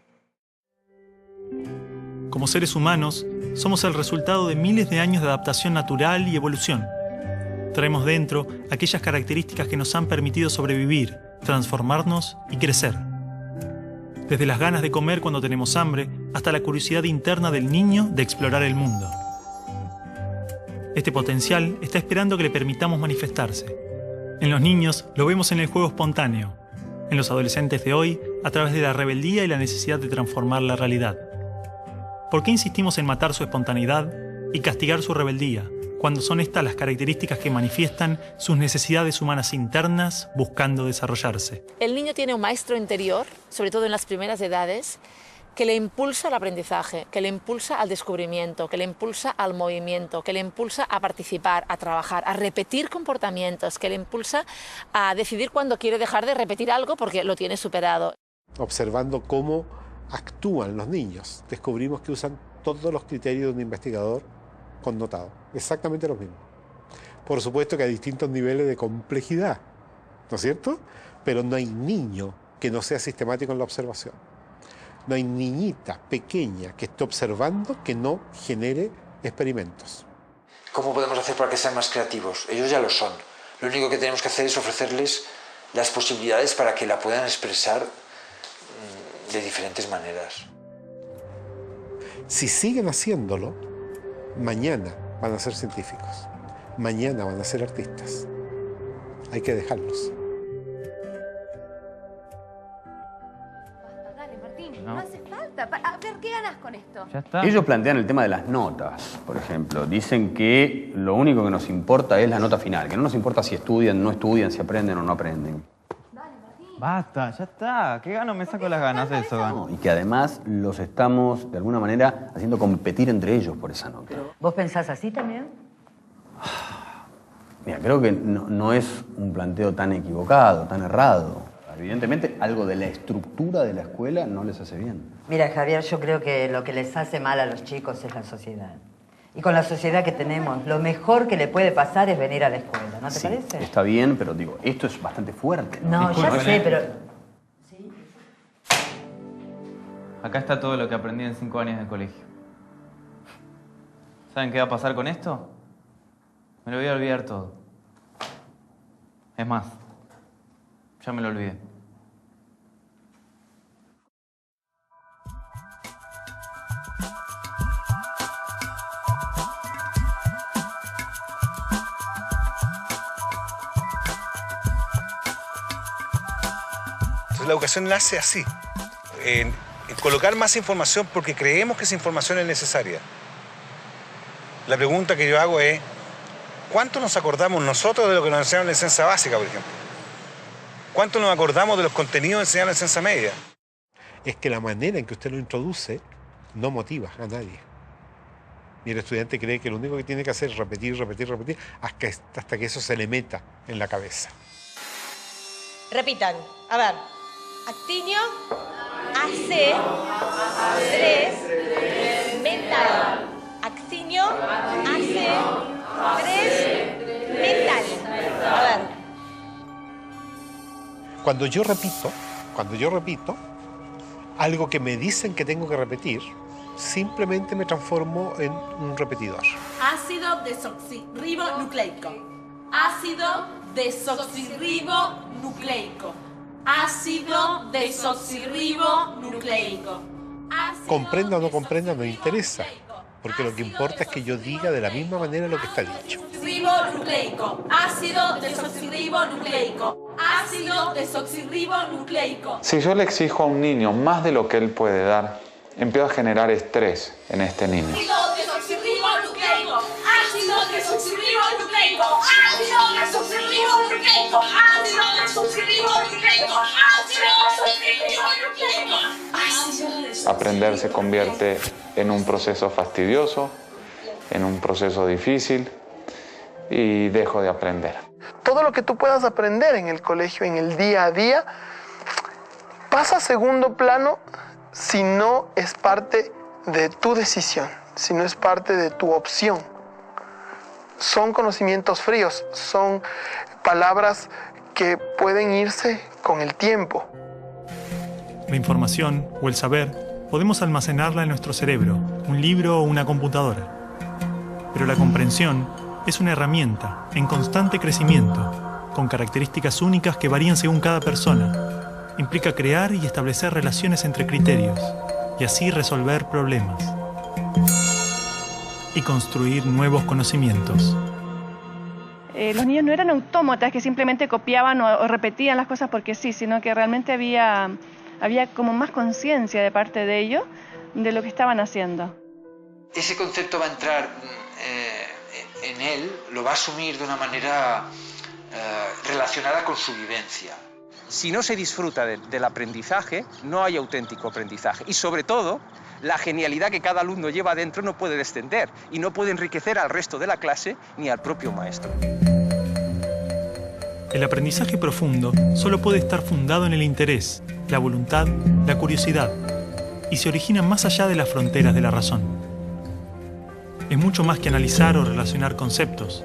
Como seres humanos, somos el resultado de miles de años de adaptación natural y evolución. Traemos dentro aquellas características que nos han permitido sobrevivir, transformarnos y crecer. Desde las ganas de comer cuando tenemos hambre, hasta la curiosidad interna del niño de explorar el mundo. Este potencial está esperando que le permitamos manifestarse. En los niños lo vemos en el juego espontáneo. En los adolescentes de hoy, a través de la rebeldía y la necesidad de transformar la realidad. ¿Por qué insistimos en matar su espontaneidad y castigar su rebeldía, cuando son estas las características que manifiestan sus necesidades humanas internas buscando desarrollarse? El niño tiene un maestro interior, sobre todo en las primeras edades, que le impulsa al aprendizaje, que le impulsa al descubrimiento, que le impulsa al movimiento, que le impulsa a participar, a trabajar, a repetir comportamientos, que le impulsa a decidir cuándo quiere dejar de repetir algo porque lo tiene superado. Observando cómo actúan los niños, descubrimos que usan todos los criterios de un investigador connotado, exactamente los mismos. Por supuesto que hay distintos niveles de complejidad, ¿no es cierto? Pero no hay niño que no sea sistemático en la observación. No hay niñita pequeña que esté observando que no genere experimentos. ¿Cómo podemos hacer para que sean más creativos? Ellos ya lo son. Lo único que tenemos que hacer es ofrecerles las posibilidades para que la puedan expresar de diferentes maneras. Si siguen haciéndolo, mañana van a ser científicos, mañana van a ser artistas. Hay que dejarlos. No hace falta. A ver, ¿qué ganas con esto? Ya está. Ellos plantean el tema de las notas, por ejemplo. Dicen que lo único que nos importa es la nota final, que no nos importa si estudian, no estudian, si aprenden o no aprenden. Basta, ya está. ¿Qué gano me saco las ganas de eso? No, y que además los estamos, de alguna manera, haciendo competir entre ellos por esa nota. ¿Vos pensás así también? Mira, creo que no es un planteo tan equivocado, tan errado. Evidentemente, algo de la estructura de la escuela no les hace bien. Mira, Javier, yo creo que lo que les hace mal a los chicos es la sociedad. Y con la sociedad que tenemos, lo mejor que le puede pasar es venir a la escuela, ¿no te parece? Está bien, pero digo, esto es bastante fuerte. No, ya sé, pero... Acá está todo lo que aprendí en 5 años de colegio. ¿Saben qué va a pasar con esto? Me lo voy a olvidar todo. Es más, ya me lo olvidé. Entonces la educación nace así, en colocar más información porque creemos que esa información es necesaria. La pregunta que yo hago es, ¿cuánto nos acordamos nosotros de lo que nos enseñaron en la enseñanza básica, por ejemplo? ¿Cuánto nos acordamos de los contenidos enseñados en la enseñanza media? Es que la manera en que usted lo introduce no motiva a nadie. Y el estudiante cree que lo único que tiene que hacer es repetir, repetir, repetir, hasta que eso se le meta en la cabeza. Repitan. A ver. Actinio, AC, 3, mental. Actinio, AC, 3, mental. A ver. Cuando yo repito, algo que me dicen que tengo que repetir, simplemente me transformo en un repetidor. Ácido desoxirribonucleico. Ácido desoxirribonucleico. Ácido desoxirribonucleico. Comprenda o no comprenda, no interesa, porque lo que importa es que yo diga de la misma manera lo que está dicho. Ribonucleico. Ácido desoxirribonucleico. Ácido desoxirribonucleico. Si yo le exijo a un niño más de lo que él puede dar, empiezo a generar estrés en este niño. Ácido desoxirribonucleico. Ácido desoxirribonucleico. Ácido desoxirribonucleico. Ácido desoxirribonucleico. Ácido desoxirribonucleico. Aprender se convierte en un proceso fastidioso, en un proceso difícil y dejo de aprender. Todo lo que tú puedas aprender en el colegio, en el día a día, pasa a segundo plano si no es parte de tu decisión, si no es parte de tu opción. Son conocimientos fríos, son palabras que pueden irse con el tiempo. La información o el saber podemos almacenarla en nuestro cerebro, un libro o una computadora. Pero la comprensión es una herramienta en constante crecimiento, con características únicas que varían según cada persona. Implica crear y establecer relaciones entre criterios, y así resolver problemas. Y construir nuevos conocimientos. Los niños no eran autómatas que simplemente copiaban o repetían las cosas porque sí, sino que realmente había como más conciencia de parte de ellos de lo que estaban haciendo. Ese concepto va a entrar en él, lo va a asumir de una manera relacionada con su vivencia. Si no se disfruta del aprendizaje, no hay auténtico aprendizaje. Y sobre todo, la genialidad que cada alumno lleva dentro no puede descender y no puede enriquecer al resto de la clase ni al propio maestro. El aprendizaje profundo solo puede estar fundado en el interés, la voluntad, la curiosidad, y se origina más allá de las fronteras de la razón. Es mucho más que analizar o relacionar conceptos.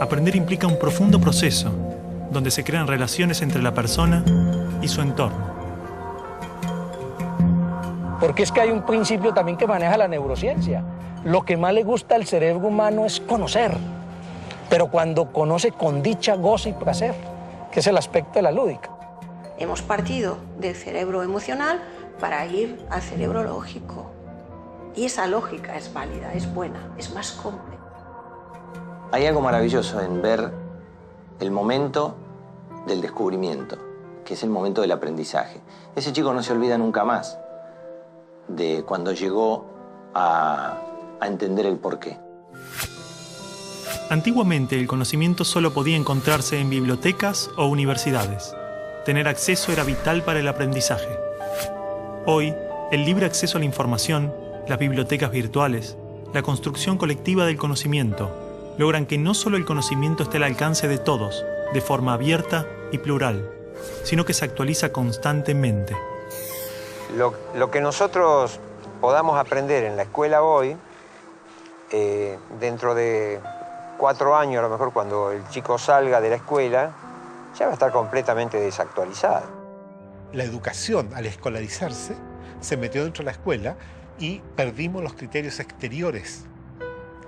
Aprender implica un profundo proceso, donde se crean relaciones entre la persona y su entorno. Porque es que hay un principio también que maneja la neurociencia. Lo que más le gusta al cerebro humano es conocer, pero cuando conoce con dicha, goza y placer, que es el aspecto de la lúdica. Hemos partido del cerebro emocional para ir al cerebro lógico. Y esa lógica es válida, es buena, es más compleja. Hay algo maravilloso en ver el momento del descubrimiento, que es el momento del aprendizaje. Ese chico no se olvida nunca más de cuando llegó a entender el porqué. Antiguamente el conocimiento solo podía encontrarse en bibliotecas o universidades. tener acceso era vital para el aprendizaje. Hoy, el libre acceso a la información, las bibliotecas virtuales, la construcción colectiva del conocimiento, logran que no solo el conocimiento esté al alcance de todos, de forma abierta y plural, sino que se actualiza constantemente. Lo que nosotros podamos aprender en la escuela hoy, dentro de 4 años, a lo mejor cuando el chico salga de la escuela, ya va a estar completamente desactualizado. La educación, al escolarizarse, se metió dentro de la escuela y perdimos los criterios exteriores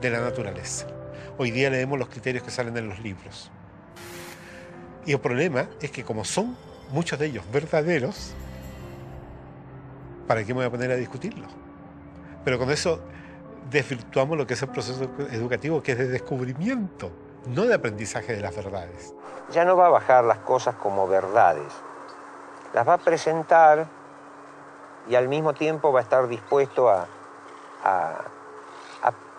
de la naturaleza. Hoy día leemos los criterios que salen en los libros. Y el problema es que como son muchos de ellos verdaderos, ¿para qué me voy a poner a discutirlos? Pero con eso desvirtuamos lo que es el proceso educativo, que es de descubrimiento, no de aprendizaje de las verdades. Ya no va a bajar las cosas como verdades. Las va a presentar y al mismo tiempo va a estar dispuesto a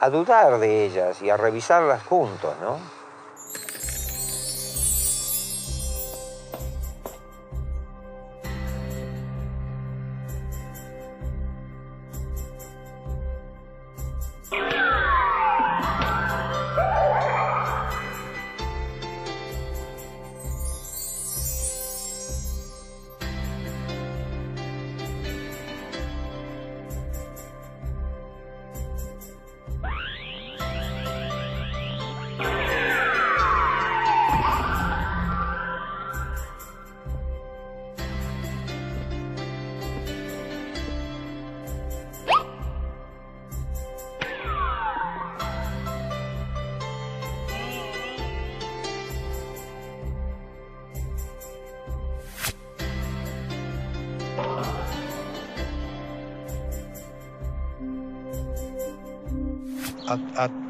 dudar de ellas y a revisarlas juntos, ¿no?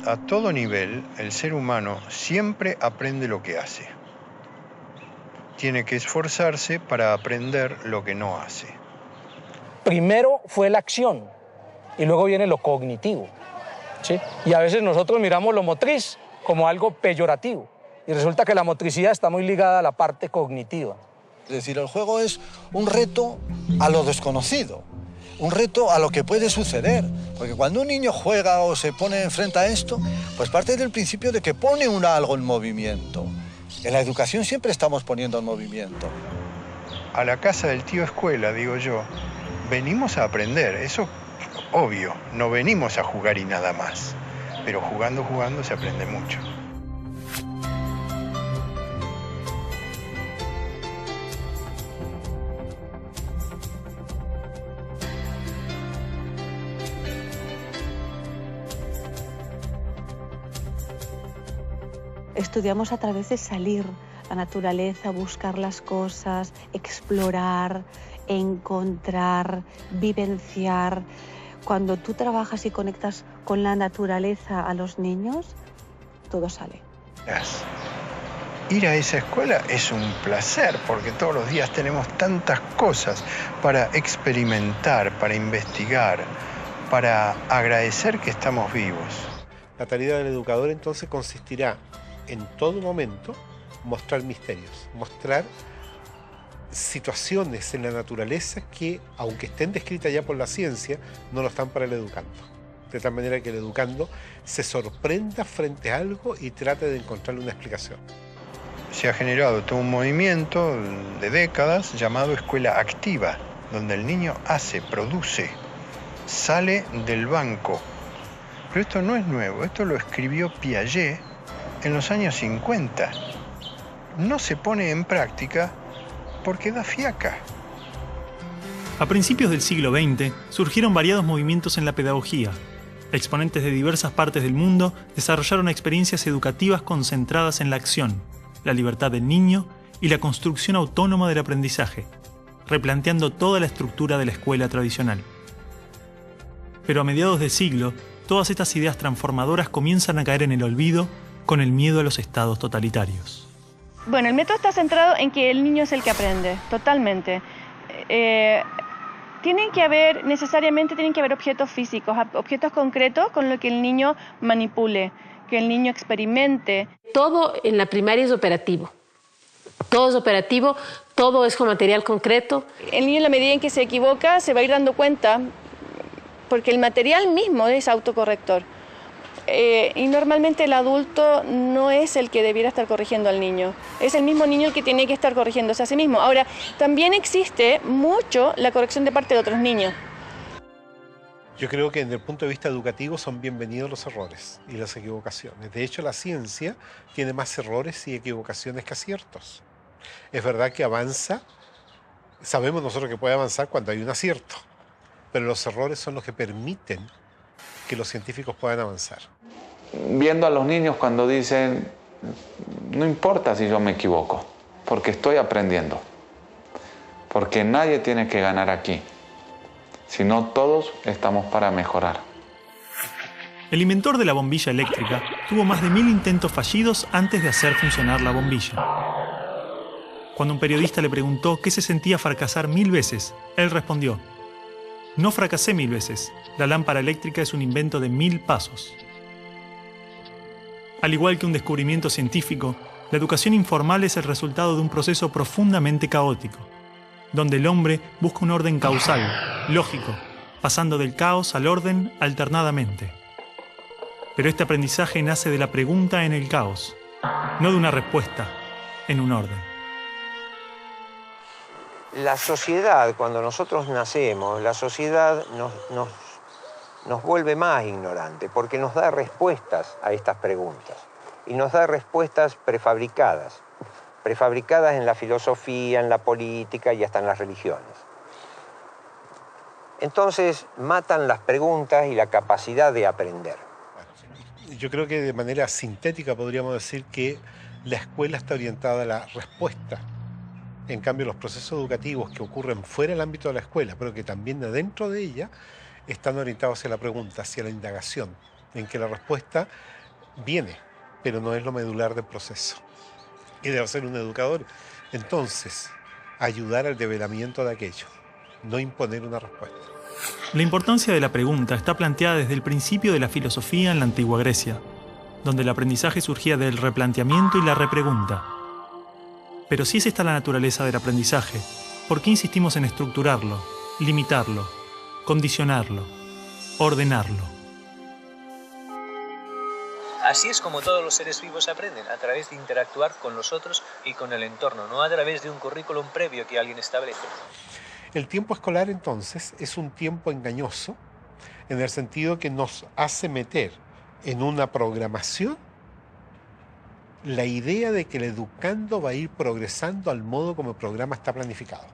A todo nivel, el ser humano siempre aprende lo que hace. Tiene que esforzarse para aprender lo que no hace. Primero fue la acción y luego viene lo cognitivo, ¿sí? Y a veces nosotros miramos lo motriz como algo peyorativo y resulta que la motricidad está muy ligada a la parte cognitiva. Es decir, el juego es un reto a lo desconocido. Un reto a lo que puede suceder, porque cuando un niño juega o se pone enfrente a esto, pues parte del principio de que pone algo en movimiento. En la educación siempre estamos poniendo en movimiento. A la casa del tío escuela, digo yo, venimos a aprender, eso obvio, no venimos a jugar y nada más, pero jugando se aprende mucho. Estudiamos a través de salir a la naturaleza, buscar las cosas, explorar, encontrar, vivenciar. Cuando tú trabajas y conectas con la naturaleza a los niños, todo sale. Ir a esa escuela es un placer porque todos los días tenemos tantas cosas para experimentar, para investigar, para agradecer que estamos vivos. La tarea del educador entonces consistirá en todo momento mostrar misterios, mostrar situaciones en la naturaleza que, aunque estén descritas ya por la ciencia, no lo están para el educando. De tal manera que el educando se sorprenda frente a algo y trate de encontrarle una explicación. Se ha generado todo un movimiento de décadas llamado escuela activa, donde el niño hace, produce, sale del banco. Pero esto no es nuevo, esto lo escribió Piaget en los años 50. No se pone en práctica porque da fiaca. A principios del siglo XX surgieron variados movimientos en la pedagogía. Exponentes de diversas partes del mundo desarrollaron experiencias educativas concentradas en la acción, la libertad del niño y la construcción autónoma del aprendizaje, replanteando toda la estructura de la escuela tradicional. Pero a mediados de siglo, todas estas ideas transformadoras comienzan a caer en el olvido con el miedo a los estados totalitarios. Bueno, el método está centrado en que el niño es el que aprende, totalmente. Necesariamente tienen que haber objetos físicos, objetos concretos con los que el niño manipule, que el niño experimente. Todo en la primaria es operativo. Todo es operativo, todo es con material concreto. El niño, en la medida en que se equivoca, se va a ir dando cuenta, porque el material mismo es autocorrector. Y normalmente el adulto no es el que debiera estar corrigiendo al niño, es el mismo niño el que tiene que estar corrigiéndose a sí mismo. Ahora, también existe mucho la corrección de parte de otros niños. Yo creo que desde el punto de vista educativo son bienvenidos los errores y las equivocaciones. De hecho, la ciencia tiene más errores y equivocaciones que aciertos. Es verdad que avanza, sabemos nosotros que puede avanzar cuando hay un acierto, pero los errores son los que permiten que los científicos puedan avanzar. Viendo a los niños cuando dicen, no importa si yo me equivoco, porque estoy aprendiendo, porque nadie tiene que ganar aquí, sino todos estamos para mejorar. El inventor de la bombilla eléctrica tuvo más de 1000 intentos fallidos antes de hacer funcionar la bombilla. Cuando un periodista le preguntó qué se sentía fracasar 1000 veces, él respondió: no fracasé 1000 veces, la lámpara eléctrica es un invento de 1000 pasos. Al igual que un descubrimiento científico, la educación informal es el resultado de un proceso profundamente caótico, donde el hombre busca un orden causal, lógico, pasando del caos al orden alternadamente. Pero este aprendizaje nace de la pregunta en el caos, no de una respuesta en un orden. La sociedad, cuando nosotros nacemos, la sociedad nos vuelve más ignorantes porque nos da respuestas a estas preguntas y nos da respuestas prefabricadas en la filosofía, en la política y hasta en las religiones. Entonces matan las preguntas y la capacidad de aprender. Yo creo que de manera sintética podríamos decir que la escuela está orientada a la respuesta. En cambio, los procesos educativos que ocurren fuera del ámbito de la escuela, pero que también adentro de ella, están orientados hacia la pregunta, hacia la indagación, en que la respuesta viene, pero no es lo medular del proceso. Y debe ser un educador, entonces, ayudar al develamiento de aquello, no imponer una respuesta. La importancia de la pregunta está planteada desde el principio de la filosofía en la antigua Grecia, donde el aprendizaje surgía del replanteamiento y la repregunta. Pero si es esta la naturaleza del aprendizaje, ¿por qué insistimos en estructurarlo, limitarlo, condicionarlo, ordenarlo? Así es como todos los seres vivos aprenden, a través de interactuar con los otros y con el entorno, no a través de un currículum previo que alguien establece. El tiempo escolar, entonces, es un tiempo engañoso en el sentido que nos hace meter en una programación la idea de que el educando va a ir progresando al modo como el programa está planificado.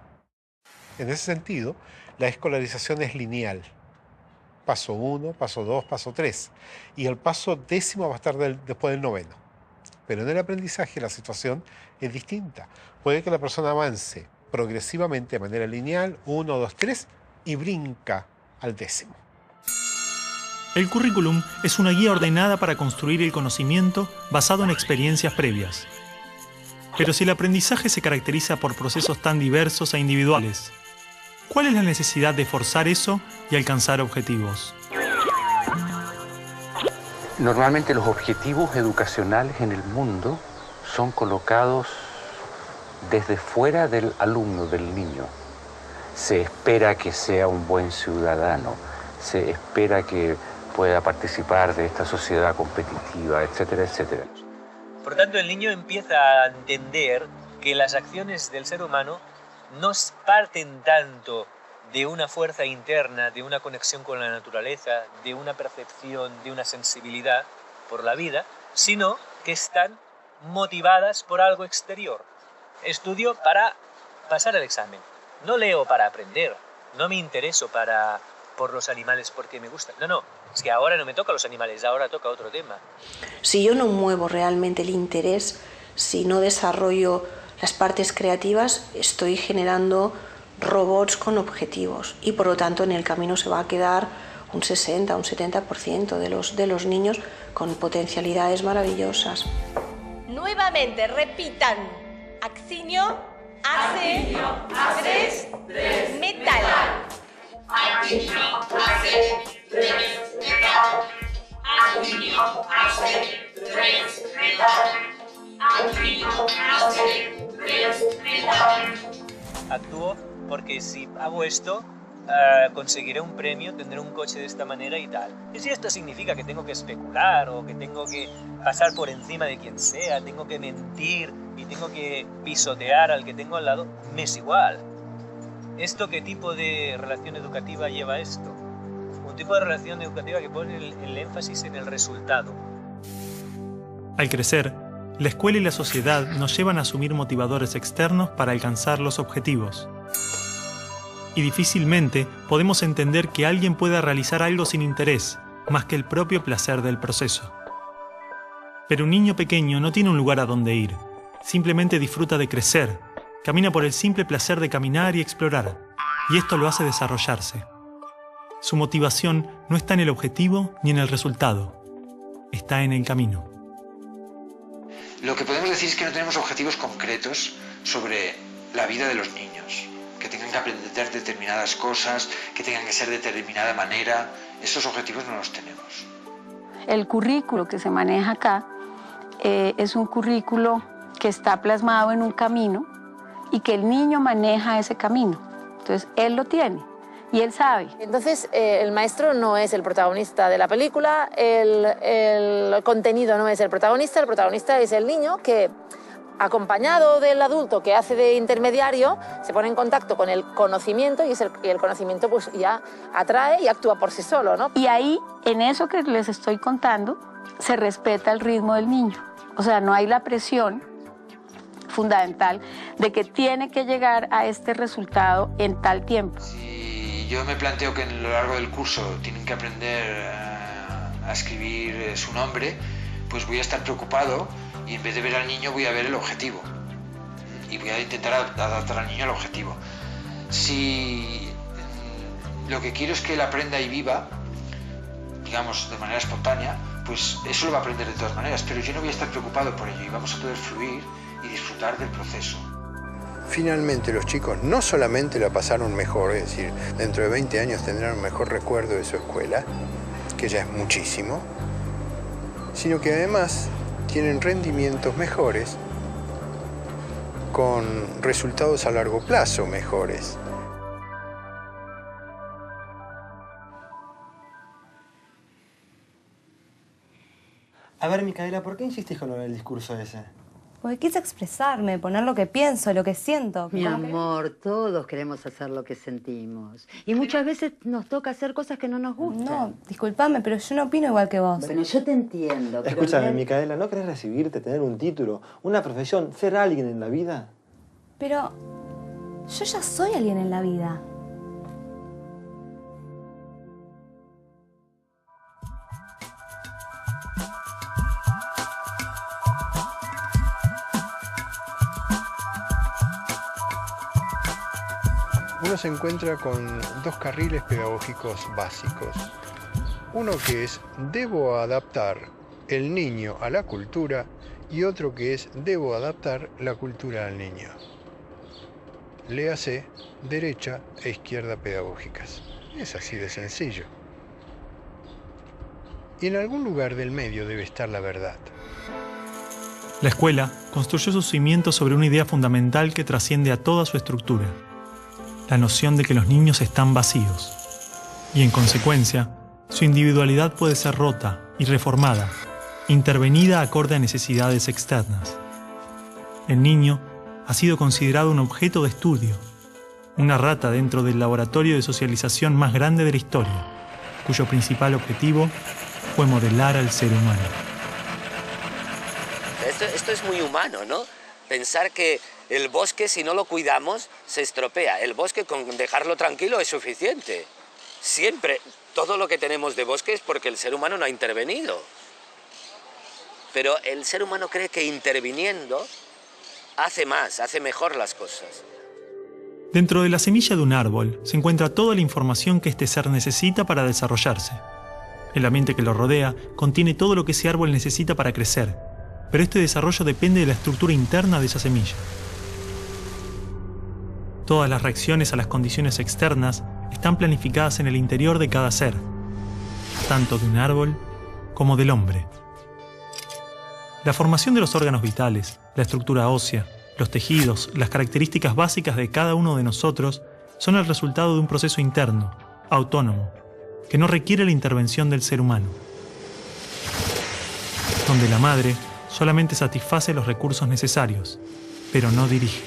En ese sentido, la escolarización es lineal. Paso 1, paso 2, paso 3. Y el paso 10º va a estar después del 9º. Pero en el aprendizaje la situación es distinta. Puede que la persona avance progresivamente de manera lineal, 1, 2, 3, y brinca al 10º. El currículum es una guía ordenada para construir el conocimiento basado en experiencias previas. Pero si el aprendizaje se caracteriza por procesos tan diversos e individuales, ¿cuál es la necesidad de forzar eso y alcanzar objetivos? Normalmente los objetivos educacionales en el mundo son colocados desde fuera del alumno, del niño. Se espera que sea un buen ciudadano, se espera que pueda participar de esta sociedad competitiva, etcétera, etcétera. Por tanto, el niño empieza a entender que las acciones del ser humano no parten tanto de una fuerza interna, de una conexión con la naturaleza, de una percepción, de una sensibilidad por la vida, sino que están motivadas por algo exterior. Estudio para pasar el examen, no leo para aprender, no me intereso por los animales porque me gustan. No, es que ahora no me toca los animales, ahora toca otro tema. Si yo no muevo realmente el interés, si no desarrollo las partes creativas, estoy generando robots con objetivos y por lo tanto en el camino se va a quedar un 60, un 70% de los niños con potencialidades maravillosas. Nuevamente, repitan. Accinio, hace, tres, metal. Accinio, hace, tres, metal. Accinio, hace, tres, metal. Accinio, hace, tres, actúo porque si hago esto, conseguiré un premio, tendré un coche de esta manera y tal. Y si esto significa que tengo que especular o que tengo que pasar por encima de quien sea, tengo que mentir y tengo que pisotear al que tengo al lado, me es igual. ¿Esto qué tipo de relación educativa lleva esto? Un tipo de relación educativa que pone el énfasis en el resultado. Al crecer, la escuela y la sociedad nos llevan a asumir motivadores externos para alcanzar los objetivos. Y difícilmente podemos entender que alguien pueda realizar algo sin interés, más que el propio placer del proceso. Pero un niño pequeño no tiene un lugar a donde ir, simplemente disfruta de crecer, camina por el simple placer de caminar y explorar, y esto lo hace desarrollarse. Su motivación no está en el objetivo ni en el resultado, está en el camino. Lo que podemos decir es que no tenemos objetivos concretos sobre la vida de los niños, que tengan que aprender determinadas cosas, que tengan que ser de determinada manera. Esos objetivos no los tenemos. El currículo que se maneja acá es un currículo que está plasmado en un camino y que el niño maneja ese camino. Entonces, él lo tiene y él sabe. Entonces, el maestro no es el protagonista de la película, el contenido no es el protagonista es el niño que, acompañado del adulto que hace de intermediario, se pone en contacto con el conocimiento y el conocimiento pues ya atrae y actúa por sí solo, ¿no? Y ahí, en eso que les estoy contando, se respeta el ritmo del niño. O sea, no hay la presión fundamental de que tiene que llegar a este resultado en tal tiempo. Si yo me planteo que a lo largo del curso tienen que aprender a escribir su nombre, pues voy a estar preocupado y en vez de ver al niño voy a ver el objetivo y voy a intentar adaptar al niño al objetivo. Si lo que quiero es que él aprenda y viva, digamos, de manera espontánea, pues eso lo va a aprender de todas maneras, pero yo no voy a estar preocupado por ello y vamos a poder fluir y disfrutar del proceso. Finalmente los chicos no solamente la pasaron mejor, es decir, dentro de 20 años tendrán un mejor recuerdo de su escuela, que ya es muchísimo, sino que además tienen rendimientos mejores con resultados a largo plazo mejores. A ver, Micaela, ¿por qué insistís con el discurso ese? Porque quise expresarme, poner lo que pienso, lo que siento. Mi amor, todos queremos hacer lo que sentimos. Y muchas veces nos toca hacer cosas que no nos gustan. No, disculpame, pero yo no opino igual que vos. Bueno, yo te entiendo. Escúchame, Micaela, ¿no querés recibirte, tener un título, una profesión, ser alguien en la vida? Pero yo ya soy alguien en la vida. Uno se encuentra con dos carriles pedagógicos básicos. Uno que es debo adaptar el niño a la cultura y otro que es debo adaptar la cultura al niño. Léase derecha e izquierda pedagógicas. Es así de sencillo. Y en algún lugar del medio debe estar la verdad. La escuela construyó sus cimientos sobre una idea fundamental que trasciende a toda su estructura: la noción de que los niños están vacíos, y en consecuencia, su individualidad puede ser rota y reformada, intervenida acorde a necesidades externas. El niño ha sido considerado un objeto de estudio, una rata dentro del laboratorio de socialización más grande de la historia, cuyo principal objetivo fue modelar al ser humano. Esto es muy humano, ¿no? Pensar que el bosque, si no lo cuidamos, se estropea. El bosque, con dejarlo tranquilo, es suficiente. Siempre, todo lo que tenemos de bosque es porque el ser humano no ha intervenido. Pero el ser humano cree que interviniendo hace más, hace mejor las cosas. Dentro de la semilla de un árbol se encuentra toda la información que este ser necesita para desarrollarse. El ambiente que lo rodea contiene todo lo que ese árbol necesita para crecer, pero este desarrollo depende de la estructura interna de esa semilla. Todas las reacciones a las condiciones externas están planificadas en el interior de cada ser, tanto de un árbol como del hombre. La formación de los órganos vitales, la estructura ósea, los tejidos, las características básicas de cada uno de nosotros son el resultado de un proceso interno, autónomo, que no requiere la intervención del ser humano, donde la madre solamente satisface los recursos necesarios, pero no dirige.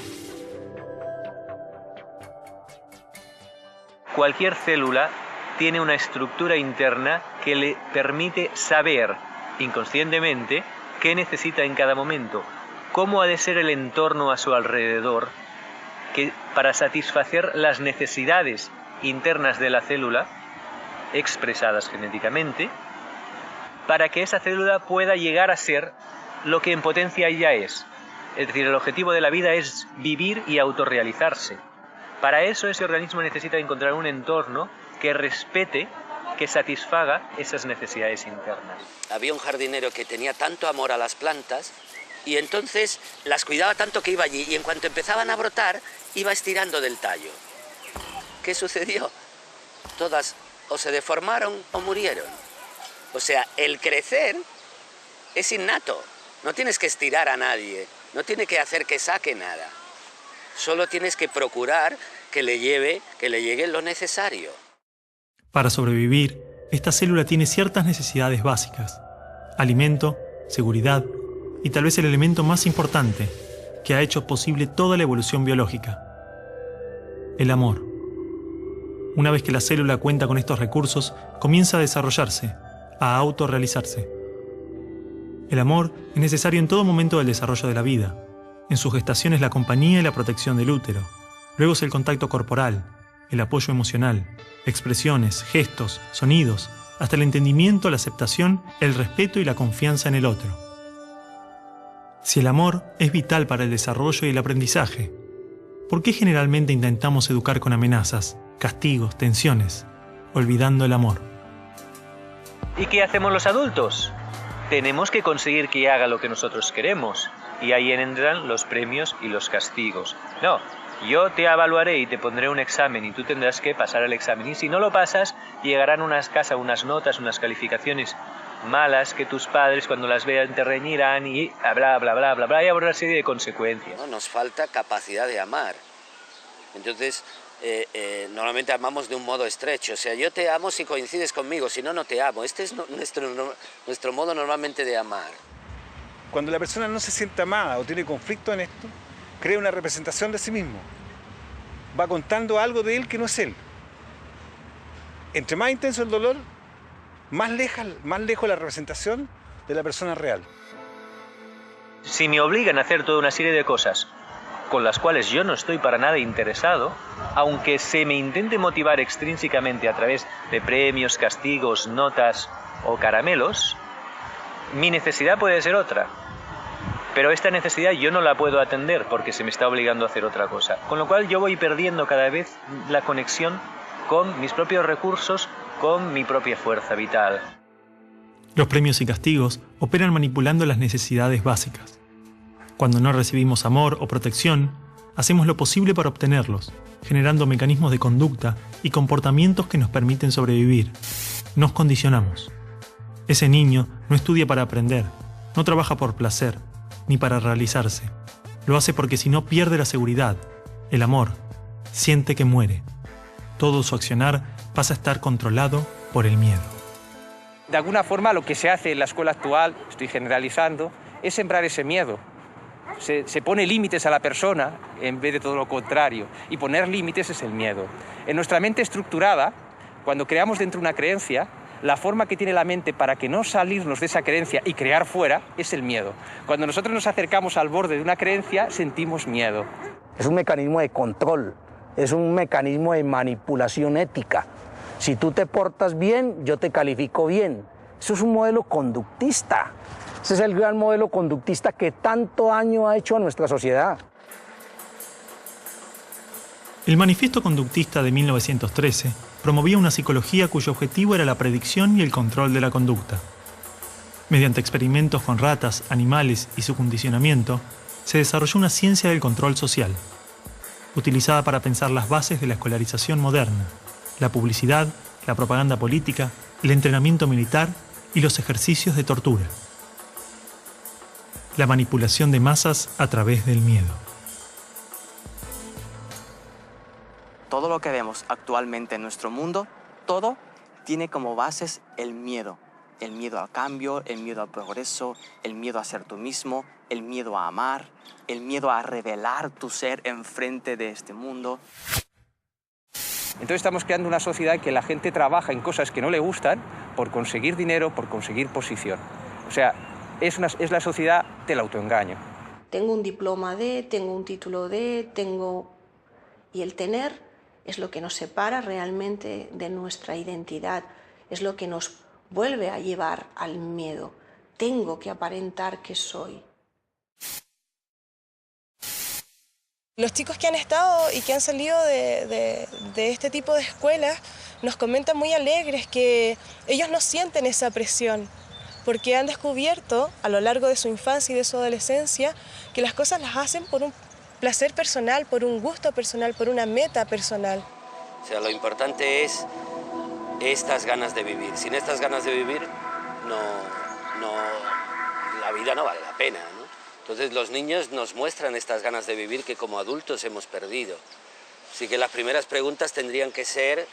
Cualquier célula tiene una estructura interna que le permite saber inconscientemente qué necesita en cada momento, cómo ha de ser el entorno a su alrededor, para satisfacer las necesidades internas de la célula, expresadas genéticamente, para que esa célula pueda llegar a ser lo que en potencia ya es. Es decir, el objetivo de la vida es vivir y autorrealizarse. Para eso ese organismo necesita encontrar un entorno que respete, que satisfaga esas necesidades internas. Había un jardinero que tenía tanto amor a las plantas y entonces las cuidaba tanto que iba allí y en cuanto empezaban a brotar iba estirando del tallo. ¿Qué sucedió? Todas o se deformaron o murieron. O sea, el crecer es innato. No tienes que estirar a nadie, no tienes que hacer que saque nada. Solo tienes que procurar que le llegue lo necesario. Para sobrevivir, esta célula tiene ciertas necesidades básicas: alimento, seguridad y tal vez el elemento más importante que ha hecho posible toda la evolución biológica: el amor. Una vez que la célula cuenta con estos recursos, comienza a desarrollarse, a autorrealizarse. El amor es necesario en todo momento del desarrollo de la vida. En su gestación es la compañía y la protección del útero. Luego es el contacto corporal, el apoyo emocional, expresiones, gestos, sonidos, hasta el entendimiento, la aceptación, el respeto y la confianza en el otro. Si el amor es vital para el desarrollo y el aprendizaje, ¿por qué generalmente intentamos educar con amenazas, castigos, tensiones, olvidando el amor? ¿Y qué hacemos los adultos? Tenemos que conseguir que haga lo que nosotros queremos. Y ahí entran los premios y los castigos. No, yo te evaluaré y te pondré un examen y tú tendrás que pasar el examen. Y si no lo pasas, llegarán unas notas, unas calificaciones malas que tus padres cuando las vean te reñirán y bla, bla, bla, bla, bla, y habrá una serie de consecuencias. No, nos falta capacidad de amar. Entonces, normalmente amamos de un modo estrecho. O sea, yo te amo si coincides conmigo, si no, no te amo. Este es nuestro modo normalmente de amar. Cuando la persona no se siente amada o tiene conflicto en esto, crea una representación de sí mismo. Va contando algo de él que no es él. Entre más intenso el dolor, más lejos la representación de la persona real. Si me obligan a hacer toda una serie de cosas con las cuales yo no estoy para nada interesado, aunque se me intente motivar extrínsecamente a través de premios, castigos, notas o caramelos, mi necesidad puede ser otra. Pero esta necesidad yo no la puedo atender porque se me está obligando a hacer otra cosa. Con lo cual yo voy perdiendo cada vez la conexión con mis propios recursos, con mi propia fuerza vital. Los premios y castigos operan manipulando las necesidades básicas. Cuando no recibimos amor o protección, hacemos lo posible para obtenerlos, generando mecanismos de conducta y comportamientos que nos permiten sobrevivir. Nos condicionamos. Ese niño no estudia para aprender, no trabaja por placer, ni para realizarse. Lo hace porque si no pierde la seguridad, el amor, siente que muere. Todo su accionar pasa a estar controlado por el miedo. De alguna forma lo que se hace en la escuela actual, estoy generalizando, es sembrar ese miedo. Se pone límites a la persona en vez de todo lo contrario. Y poner límites es el miedo. En nuestra mente estructurada, cuando creamos dentro una creencia, la forma que tiene la mente para que no salirnos de esa creencia y crear fuera es el miedo. Cuando nosotros nos acercamos al borde de una creencia, sentimos miedo. Es un mecanismo de control, es un mecanismo de manipulación ética. Si tú te portas bien, yo te califico bien. Eso es un modelo conductista. Ese es el gran modelo conductista que tanto daño ha hecho a nuestra sociedad. El Manifiesto Conductista de 1913 promovía una psicología cuyo objetivo era la predicción y el control de la conducta. Mediante experimentos con ratas, animales y su condicionamiento, se desarrolló una ciencia del control social, utilizada para pensar las bases de la escolarización moderna, la publicidad, la propaganda política, el entrenamiento militar y los ejercicios de tortura. La manipulación de masas a través del miedo. todo lo que vemos actualmente en nuestro mundo, todo tiene como bases el miedo. El miedo al cambio, el miedo al progreso, el miedo a ser tú mismo, el miedo a amar, el miedo a revelar tu ser enfrente de este mundo. Entonces estamos creando una sociedad en que la gente trabaja en cosas que no le gustan por conseguir dinero, por conseguir posición. O sea, es la sociedad del autoengaño. Tengo un diploma de, tengo un título de, tengo... Y el tener es lo que nos separa realmente de nuestra identidad, es lo que nos vuelve a llevar al miedo. Tengo que aparentar que soy. Los chicos que han estado y que han salido de este tipo de escuelas nos comentan muy alegres que ellos no sienten esa presión, porque han descubierto a lo largo de su infancia y de su adolescencia que las cosas las hacen por un placer personal, por un gusto personal, por una meta personal. O sea, lo importante es estas ganas de vivir. Sin estas ganas de vivir, la vida no vale la pena, ¿no? Entonces los niños nos muestran estas ganas de vivir que como adultos hemos perdido. Así que las primeras preguntas tendrían que ser,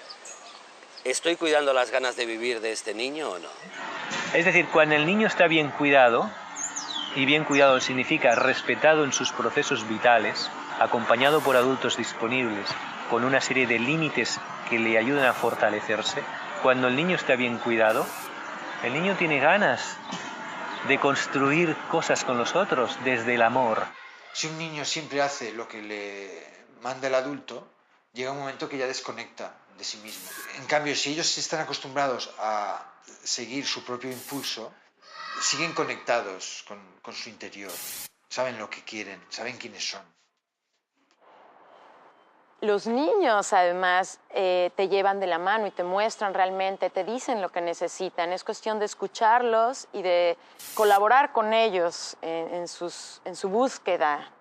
¿estoy cuidando las ganas de vivir de este niño o no? Es decir, cuando el niño está bien cuidado, y bien cuidado significa respetado en sus procesos vitales, acompañado por adultos disponibles, con una serie de límites que le ayudan a fortalecerse, cuando el niño está bien cuidado, el niño tiene ganas de construir cosas con los otros desde el amor. Si un niño siempre hace lo que le manda el adulto, llega un momento que ya desconecta de sí mismo. En cambio, si ellos están acostumbrados a seguir su propio impulso, siguen conectados con su interior, saben lo que quieren, saben quiénes son. Los niños, además, te llevan de la mano y te muestran realmente, te dicen lo que necesitan. Es cuestión de escucharlos y de colaborar con ellos en su búsqueda.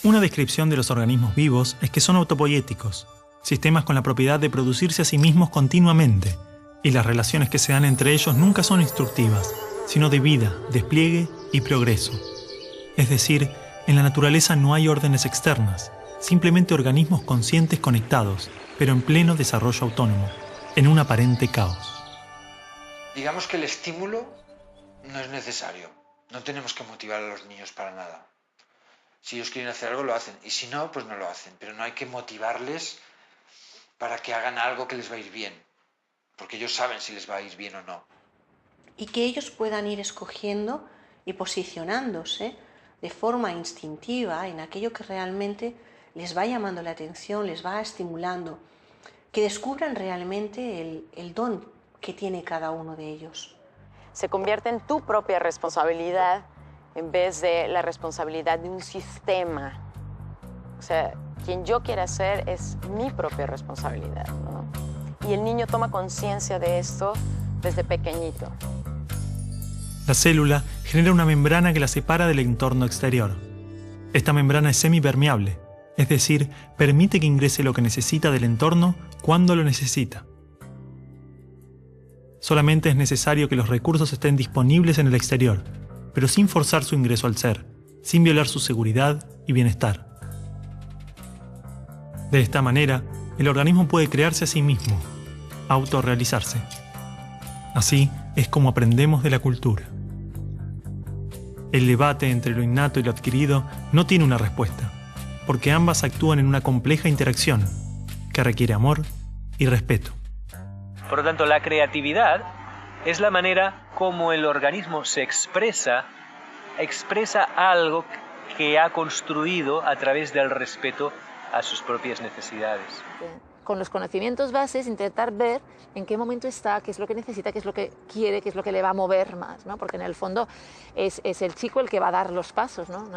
Una descripción de los organismos vivos es que son autopoiéticos, sistemas con la propiedad de producirse a sí mismos continuamente, y las relaciones que se dan entre ellos nunca son instructivas, sino de vida, despliegue y progreso. Es decir, en la naturaleza no hay órdenes externas, simplemente organismos conscientes conectados, pero en pleno desarrollo autónomo, en un aparente caos. Digamos que el estímulo no es necesario. No tenemos que motivar a los niños para nada. Si ellos quieren hacer algo, lo hacen. Y si no, pues no lo hacen. Pero no hay que motivarles para que hagan algo que les va a ir bien. Porque ellos saben si les va a ir bien o no. Y que ellos puedan ir escogiendo y posicionándose de forma instintiva en aquello que realmente les va llamando la atención, les va estimulando, que descubran realmente el don que tiene cada uno de ellos. Se convierte en tu propia responsabilidad en vez de la responsabilidad de un sistema. O sea, quien yo quiera ser es mi propia responsabilidad, ¿no? Y el niño toma conciencia de esto desde pequeñito. La célula genera una membrana que la separa del entorno exterior. Esta membrana es semipermeable, es decir, permite que ingrese lo que necesita del entorno cuando lo necesita. Solamente es necesario que los recursos estén disponibles en el exterior, pero sin forzar su ingreso al ser, sin violar su seguridad y bienestar. De esta manera, el organismo puede crearse a sí mismo, autorrealizarse. Así es como aprendemos de la cultura. El debate entre lo innato y lo adquirido no tiene una respuesta, porque ambas actúan en una compleja interacción que requiere amor y respeto. Por lo tanto, la creatividad es la manera como el organismo se expresa algo que ha construido a través del respeto a sus propias necesidades. Con los conocimientos bases, intentar ver en qué momento está, qué es lo que necesita, qué es lo que quiere, qué es lo que le va a mover más, ¿no? Porque en el fondo es el chico el que va a dar los pasos, ¿no?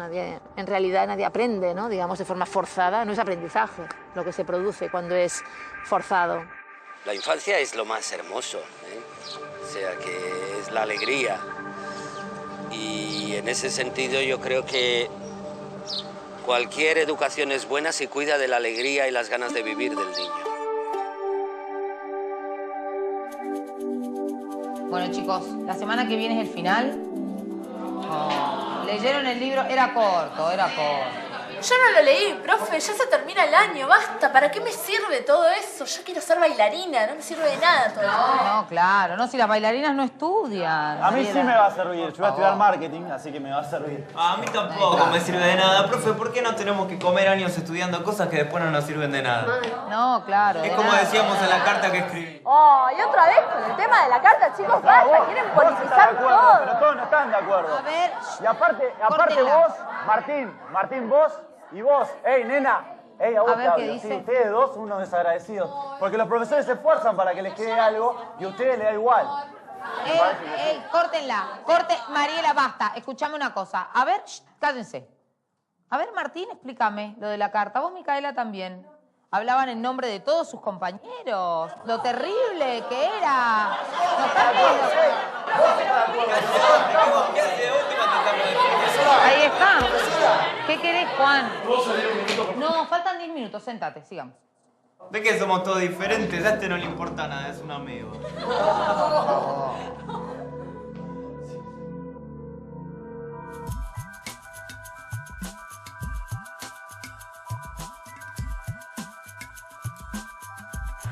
En realidad nadie aprende, ¿no? Digamos, de forma forzada, no es aprendizaje lo que se produce cuando es forzado. La infancia es lo más hermoso, ¿eh? O sea, que es la alegría. Y en ese sentido yo creo que cualquier educación es buena si cuida de la alegría y las ganas de vivir del niño. Bueno, chicos, la semana que viene es el final. Oh, leyeron el libro, era corto. Yo no lo leí, profe, ya se termina el año, basta. ¿Para qué me sirve todo eso? Yo quiero ser bailarina, no me sirve de nada todo esto. No, claro, no, si las bailarinas no estudian. A mí sí me va a servir, yo voy a estudiar marketing, así que me va a servir. A mí tampoco me sirve de nada. Profe, ¿por qué no tenemos que comer años estudiando cosas que después no nos sirven de nada? No, claro. Es como decíamos en la carta que escribí. Oh, y otra vez con el tema de la carta, chicos, basta, quieren politizar todo. Pero todos no están de acuerdo. A ver. Y aparte vos, Martín, vos y vos. Ey, nena. Ey, a vos te hablo. Sí, ustedes dos, unos desagradecidos. Porque los profesores se esfuerzan para que les quede algo y a ustedes les da igual. Ey, córtenla. Mariela, basta. Escuchame una cosa. A ver, cállense. A ver, Martín, explícame lo de la carta. Vos, Micaela, también. Hablaban en nombre de todos sus compañeros. Lo terrible que era. Ahí está. ¿Qué querés, Juan? No, faltan 10 minutos. Séntate, sigamos. ¿Ves que somos todos diferentes? A este no le importa nada, es un amigo.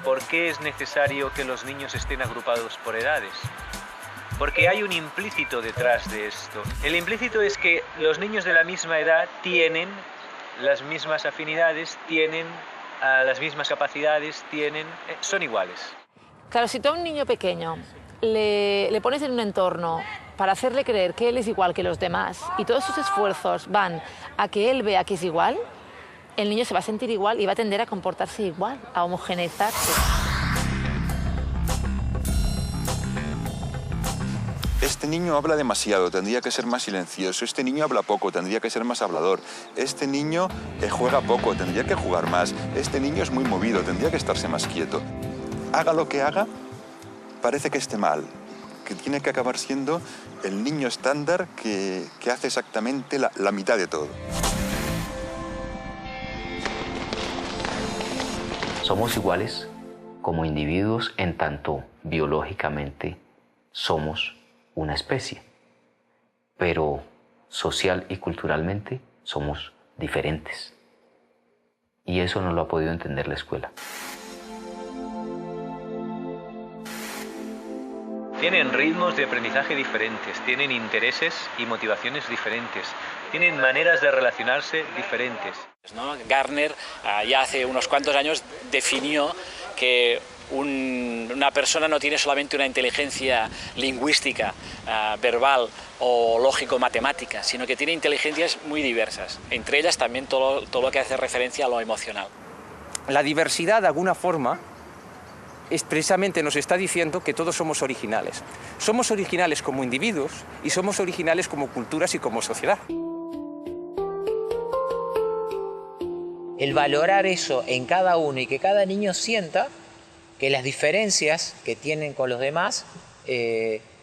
¿Por qué es necesario que los niños estén agrupados por edades? Porque hay un implícito detrás de esto. El implícito es que los niños de la misma edad tienen las mismas afinidades, tienen las mismas capacidades, son iguales. Claro, si tú a un niño pequeño le pones en un entorno para hacerle creer que él es igual que los demás y todos sus esfuerzos van a que él vea que es igual, el niño se va a sentir igual y va a tender a comportarse igual, a homogeneizarse. Este niño habla demasiado, tendría que ser más silencioso. Este niño habla poco, tendría que ser más hablador. Este niño juega poco, tendría que jugar más. Este niño es muy movido, tendría que estarse más quieto. Haga lo que haga, parece que esté mal, que tiene que acabar siendo el niño estándar que hace exactamente la mitad de todo. Somos iguales como individuos en tanto biológicamente somos una especie, pero social y culturalmente somos diferentes. Y eso no lo ha podido entender la escuela. Tienen ritmos de aprendizaje diferentes, tienen intereses y motivaciones diferentes, tienen maneras de relacionarse diferentes. Gardner ya hace unos cuantos años definió que una persona no tiene solamente una inteligencia lingüística, verbal o lógico-matemática, sino que tiene inteligencias muy diversas, entre ellas también todo lo que hace referencia a lo emocional. La diversidad, de alguna forma, precisamente nos está diciendo que todos somos originales. Somos originales como individuos y somos originales como culturas y como sociedad. El valorar eso en cada uno y que cada niño sienta que las diferencias que tienen con los demás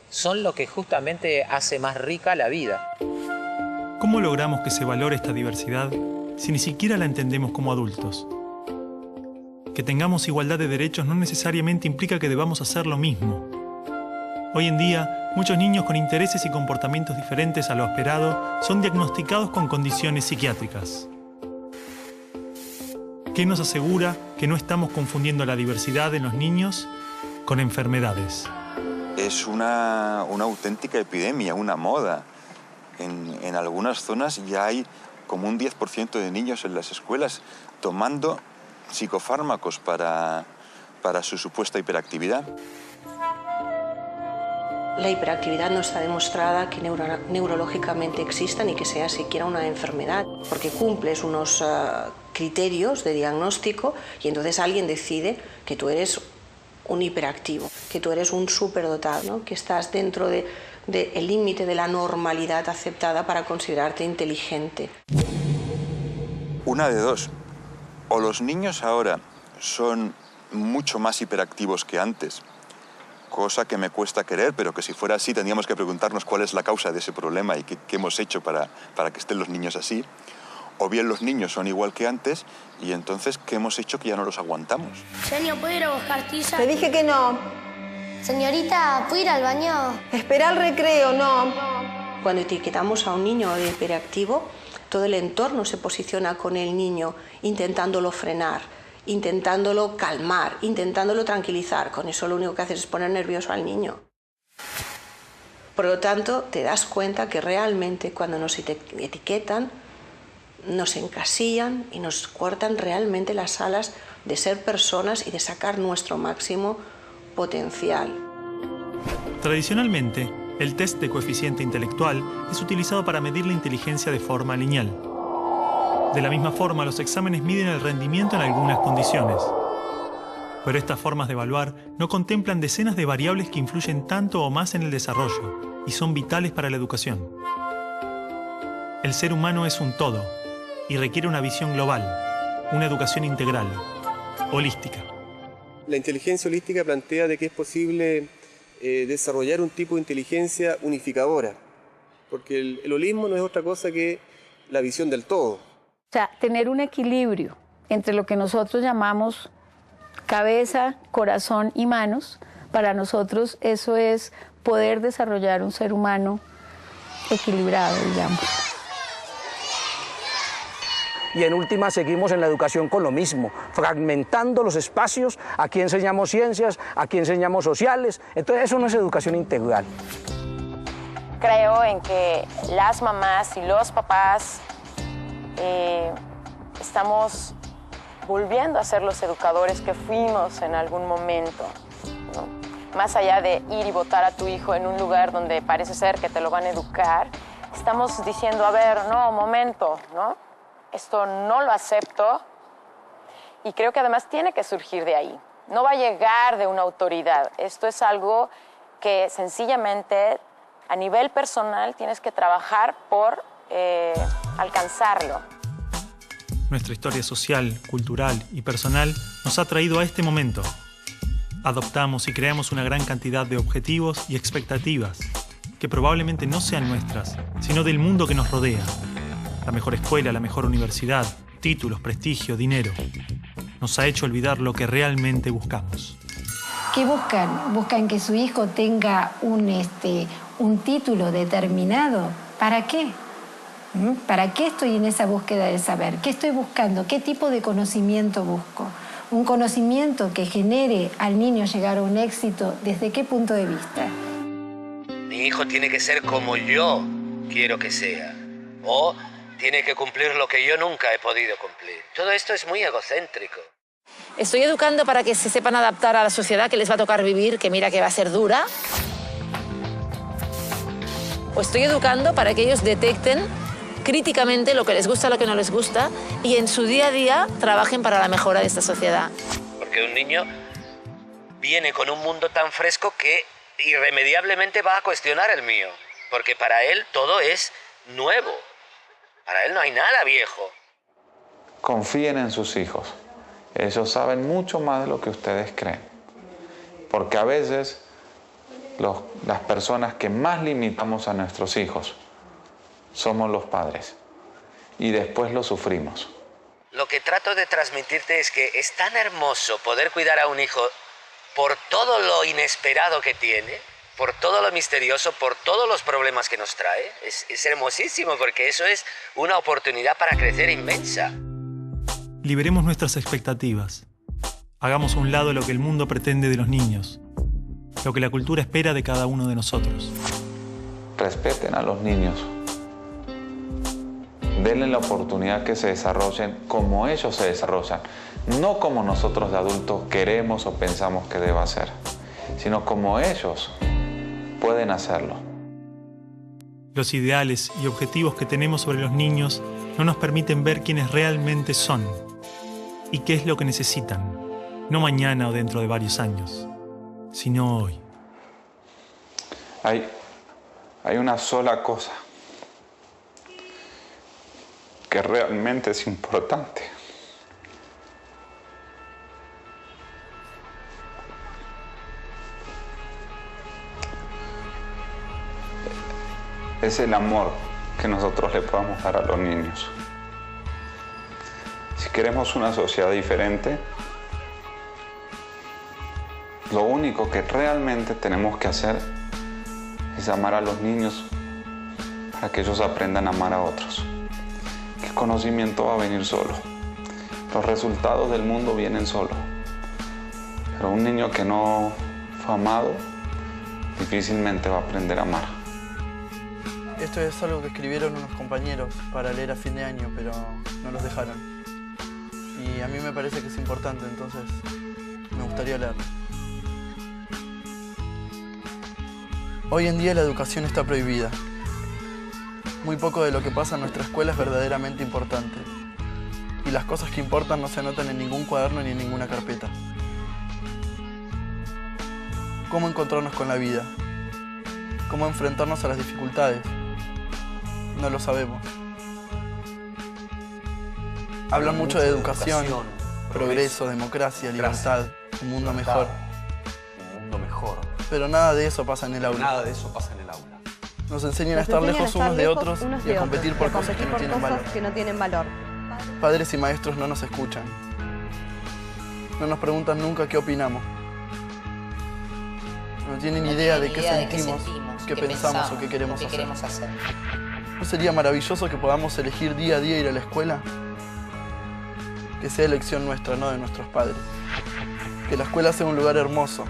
son lo que justamente hace más rica la vida. ¿Cómo logramos que se valore esta diversidad si ni siquiera la entendemos como adultos? Que tengamos igualdad de derechos no necesariamente implica que debamos hacer lo mismo. Hoy en día, muchos niños con intereses y comportamientos diferentes a lo esperado son diagnosticados con condiciones psiquiátricas. ¿Qué nos asegura que no estamos confundiendo la diversidad en los niños con enfermedades? Es una auténtica epidemia, una moda. En algunas zonas ya hay como un 10% de niños en las escuelas tomando psicofármacos para su supuesta hiperactividad. La hiperactividad no está demostrada que neurológicamente exista ni que sea siquiera una enfermedad, porque cumples unos criterios de diagnóstico y entonces alguien decide que tú eres un hiperactivo, que tú eres un superdotado, ¿no? Que estás dentro del límite de la normalidad aceptada para considerarte inteligente. Una de dos. O los niños ahora son mucho más hiperactivos que antes, cosa que me cuesta creer, pero que si fuera así tendríamos que preguntarnos cuál es la causa de ese problema y qué hemos hecho para que estén los niños así. O bien los niños son igual que antes y entonces ¿qué hemos hecho que ya no los aguantamos? Genio, ¿puedo ir a buscar tiza? Te dije que no. Señorita, ¿puedo ir al baño? Espera el recreo, no. Cuando etiquetamos a un niño de hiperactivo, todo el entorno se posiciona con el niño intentándolo frenar, intentándolo calmar, intentándolo tranquilizar. Con eso lo único que haces es poner nervioso al niño. Por lo tanto, te das cuenta que realmente cuando nos etiquetan, nos encasillan y nos cortan realmente las alas de ser personas y de sacar nuestro máximo potencial. Tradicionalmente, el test de coeficiente intelectual es utilizado para medir la inteligencia de forma lineal. De la misma forma, los exámenes miden el rendimiento en algunas condiciones. Pero estas formas de evaluar no contemplan decenas de variables que influyen tanto o más en el desarrollo y son vitales para la educación. El ser humano es un todo y requiere una visión global, una educación integral, holística. La inteligencia holística plantea de que es posible desarrollar un tipo de inteligencia unificadora, porque el holismo no es otra cosa que la visión del todo. O sea, tener un equilibrio entre lo que nosotros llamamos cabeza, corazón y manos. Para nosotros eso es poder desarrollar un ser humano equilibrado, digamos. Y en última seguimos en la educación con lo mismo, fragmentando los espacios, aquí enseñamos ciencias, aquí enseñamos sociales, entonces eso no es educación integral. Creo en que las mamás y los papás estamos volviendo a ser los educadores que fuimos en algún momento, ¿no? Más allá de ir y botar a tu hijo en un lugar donde parece ser que te lo van a educar, estamos diciendo, a ver, no, momento, ¿no? Esto no lo acepto y creo que además tiene que surgir de ahí. No va a llegar de una autoridad. Esto es algo que sencillamente a nivel personal tienes que trabajar por alcanzarlo. Nuestra historia social, cultural y personal nos ha traído a este momento. Adoptamos y creamos una gran cantidad de objetivos y expectativas que probablemente no sean nuestras, sino del mundo que nos rodea. La mejor escuela, la mejor universidad, títulos, prestigio, dinero. Nos ha hecho olvidar lo que realmente buscamos. ¿Qué buscan? Buscan que su hijo tenga un título determinado. ¿Para qué? ¿Para qué estoy en esa búsqueda de saber? ¿Qué estoy buscando? ¿Qué tipo de conocimiento busco? Un conocimiento que genere al niño llegar a un éxito, ¿desde qué punto de vista? Mi hijo tiene que ser como yo quiero que sea. O tiene que cumplir lo que yo nunca he podido cumplir. Todo esto es muy egocéntrico. Estoy educando para que se sepan adaptar a la sociedad que les va a tocar vivir, que mira que va a ser dura. O estoy educando para que ellos detecten críticamente lo que les gusta, lo que no les gusta, y en su día a día trabajen para la mejora de esta sociedad. Porque un niño viene con un mundo tan fresco que irremediablemente va a cuestionar el mío. Porque para él todo es nuevo. Para él no hay nada viejo. Confíen en sus hijos. Ellos saben mucho más de lo que ustedes creen. Porque a veces las personas que más limitamos a nuestros hijos somos los padres. Y después lo sufrimos. Lo que trato de transmitirte es que es tan hermoso poder cuidar a un hijo por todo lo inesperado que tiene, por todo lo misterioso, por todos los problemas que nos trae. Es hermosísimo porque eso es una oportunidad para crecer inmensa. Liberemos nuestras expectativas. Hagamos a un lado lo que el mundo pretende de los niños, lo que la cultura espera de cada uno de nosotros. Respeten a los niños. Denle la oportunidad que se desarrollen como ellos se desarrollan, no como nosotros de adultos queremos o pensamos que deba ser, sino como ellos pueden hacerlo. Los ideales y objetivos que tenemos sobre los niños no nos permiten ver quiénes realmente son y qué es lo que necesitan, no mañana o dentro de varios años, sino hoy. Hay una sola cosa que realmente es importante. Es el amor que nosotros le podamos dar a los niños. Si queremos una sociedad diferente, lo único que realmente tenemos que hacer es amar a los niños para que ellos aprendan a amar a otros. conocimiento va a venir solo. Los resultados del mundo vienen solo. Pero un niño que no fue amado difícilmente va a aprender a amar. Esto es algo que escribieron unos compañeros para leer a fin de año, pero no los dejaron. Y a mí me parece que es importante, entonces me gustaría leerlo. Hoy en día la educación está prohibida. Muy poco de lo que pasa en nuestra escuela es verdaderamente importante. Y las cosas que importan no se anotan en ningún cuaderno ni en ninguna carpeta. ¿Cómo encontrarnos con la vida? ¿Cómo enfrentarnos a las dificultades? No lo sabemos. Hablan mucho de educación, progreso, democracia, libertad, un mundo mejor. Un mundo mejor. Pero nada de eso pasa en el aula. Nada de eso pasa en el aula. Nos enseñan a estar lejos unos de otros y a competir por cosas que no tienen valor. Padres y maestros no nos escuchan. No nos preguntan nunca qué opinamos. No tienen idea de qué sentimos, qué pensamos o qué queremos hacer. ¿No sería maravilloso que podamos elegir día a día ir a la escuela? Que sea elección nuestra, no de nuestros padres. Que la escuela sea un lugar hermoso,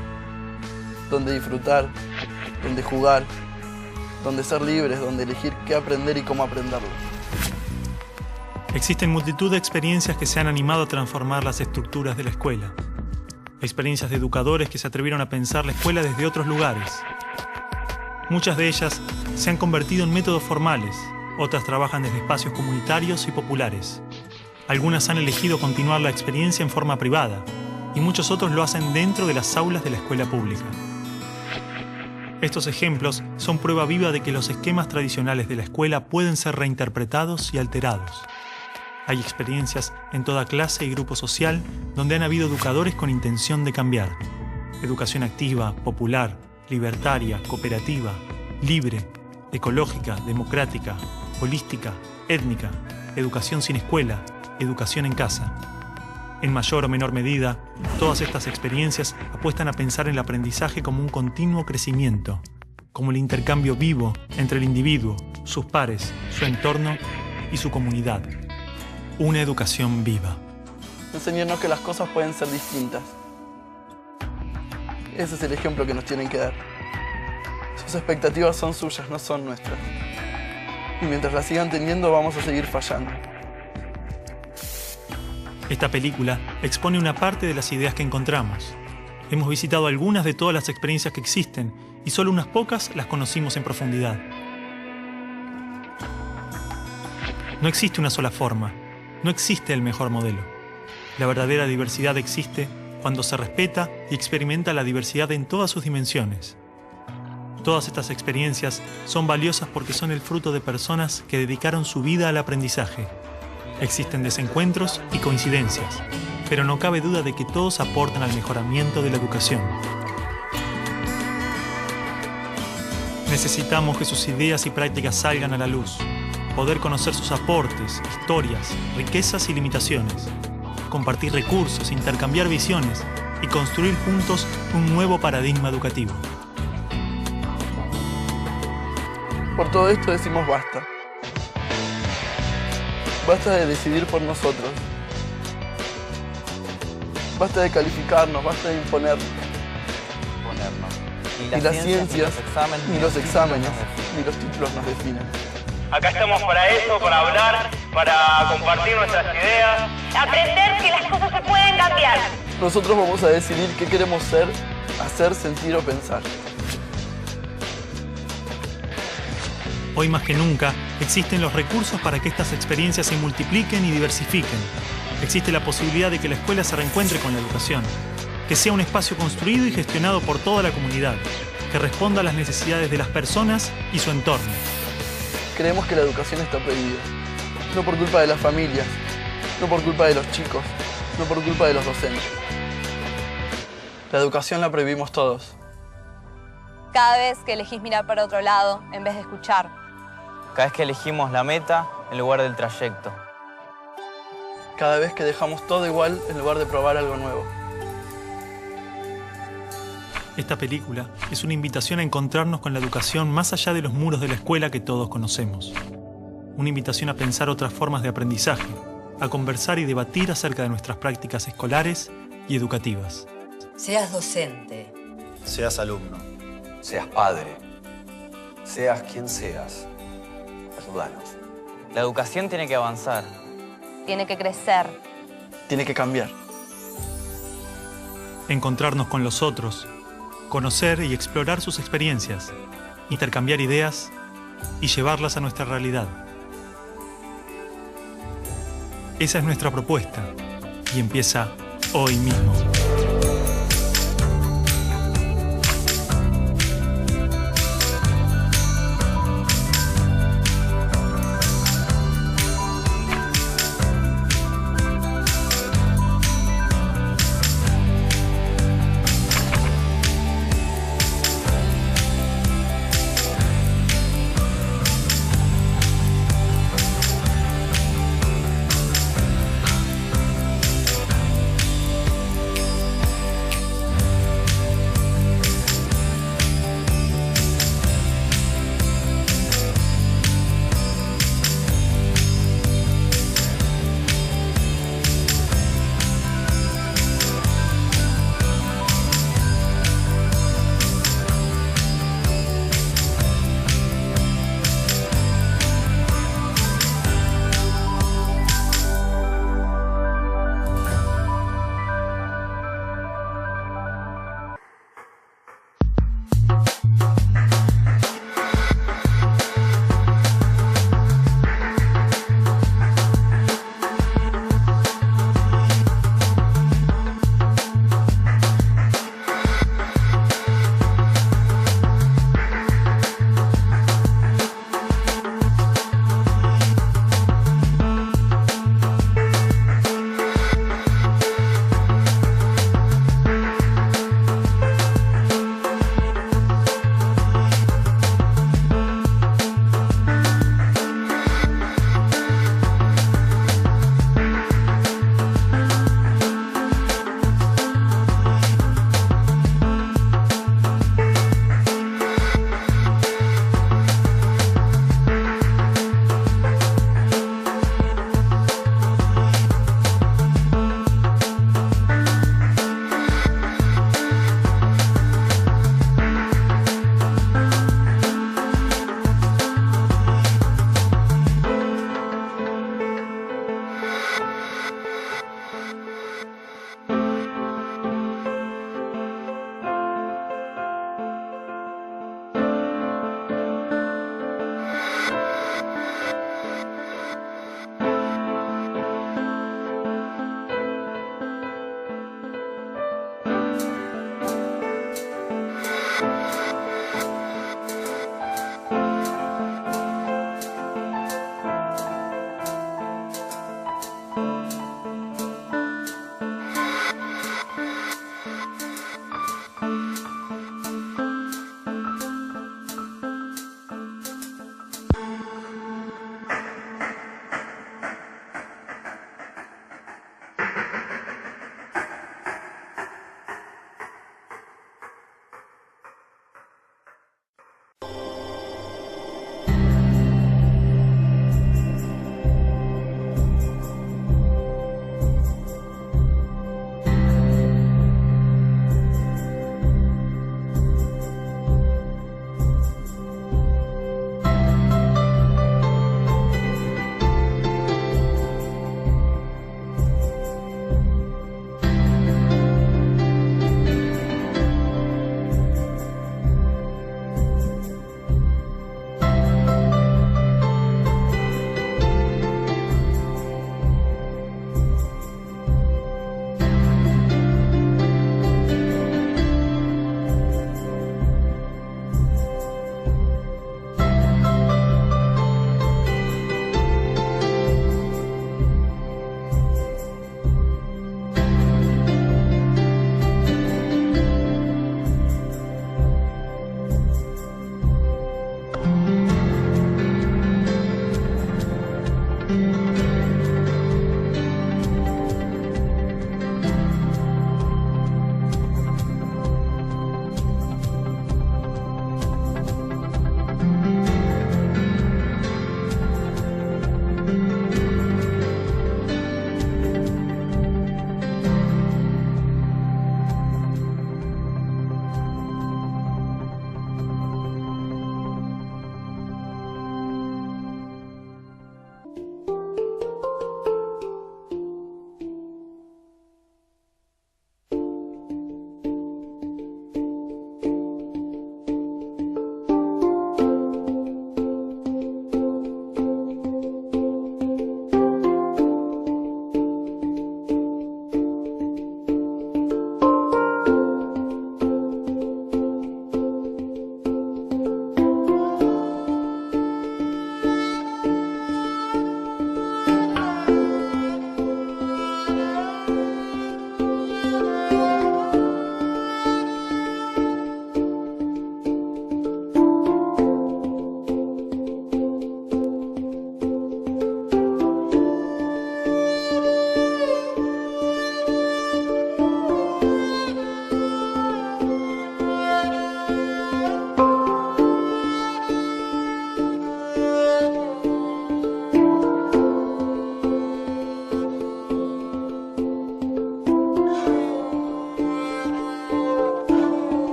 donde disfrutar, donde jugar, donde ser libres, donde elegir qué aprender y cómo aprenderlo. Existen multitud de experiencias que se han animado a transformar las estructuras de la escuela. Experiencias de educadores que se atrevieron a pensar la escuela desde otros lugares. Muchas de ellas se han convertido en métodos formales, otras trabajan desde espacios comunitarios y populares. Algunas han elegido continuar la experiencia en forma privada, y muchos otros lo hacen dentro de las aulas de la escuela pública. Estos ejemplos son prueba viva de que los esquemas tradicionales de la escuela pueden ser reinterpretados y alterados. Hay experiencias en toda clase y grupo social donde han habido educadores con intención de cambiar. Educación activa, popular, libertaria, cooperativa, libre, ecológica, democrática, holística, étnica, educación sin escuela, educación en casa. En mayor o menor medida, todas estas experiencias apuestan a pensar el aprendizaje como un continuo crecimiento, como el intercambio vivo entre el individuo, sus pares, su entorno y su comunidad. Una educación viva. Enseñarnos que las cosas pueden ser distintas. Ese es el ejemplo que nos tienen que dar. Sus expectativas son suyas, no son nuestras. Y mientras las sigan teniendo, vamos a seguir fallando. Esta película expone una parte de las ideas que encontramos. Hemos visitado algunas de todas las experiencias que existen y solo unas pocas las conocimos en profundidad. No existe una sola forma, no existe el mejor modelo. La verdadera diversidad existe cuando se respeta y experimenta la diversidad en todas sus dimensiones. Todas estas experiencias son valiosas porque son el fruto de personas que dedicaron su vida al aprendizaje. Existen desencuentros y coincidencias, pero no cabe duda de que todos aportan al mejoramiento de la educación. Necesitamos que sus ideas y prácticas salgan a la luz, poder conocer sus aportes, historias, riquezas y limitaciones, compartir recursos, intercambiar visiones y construir juntos un nuevo paradigma educativo. Por todo esto decimos basta. Basta de decidir por nosotros. Basta de calificarnos, basta de imponernos. Ni las ciencias, ni los exámenes, ni los títulos nos definen. Acá estamos para eso, para hablar, para compartir nuestras ideas. Aprender que las cosas se pueden cambiar. Nosotros vamos a decidir qué queremos ser, hacer, sentir o pensar. Hoy más que nunca, existen los recursos para que estas experiencias se multipliquen y diversifiquen. Existe la posibilidad de que la escuela se reencuentre con la educación, que sea un espacio construido y gestionado por toda la comunidad, que responda a las necesidades de las personas y su entorno. Creemos que la educación está prohibida, no por culpa de las familias, no por culpa de los chicos, no por culpa de los docentes. La educación la prohibimos todos. Cada vez que elegís mirar para otro lado en vez de escuchar. Cada vez que elegimos la meta en lugar del trayecto. Cada vez que dejamos todo igual en lugar de probar algo nuevo. Esta película es una invitación a encontrarnos con la educación más allá de los muros de la escuela que todos conocemos. una invitación a pensar otras formas de aprendizaje, a conversar y debatir acerca de nuestras prácticas escolares y educativas. Seas docente. Seas alumno. Seas padre. Seas quien seas. Ayúdanos. La educación tiene que avanzar. Tiene que crecer. Tiene que cambiar. Encontrarnos con los otros, conocer y explorar sus experiencias, intercambiar ideas y llevarlas a nuestra realidad. Esa es nuestra propuesta y empieza hoy mismo.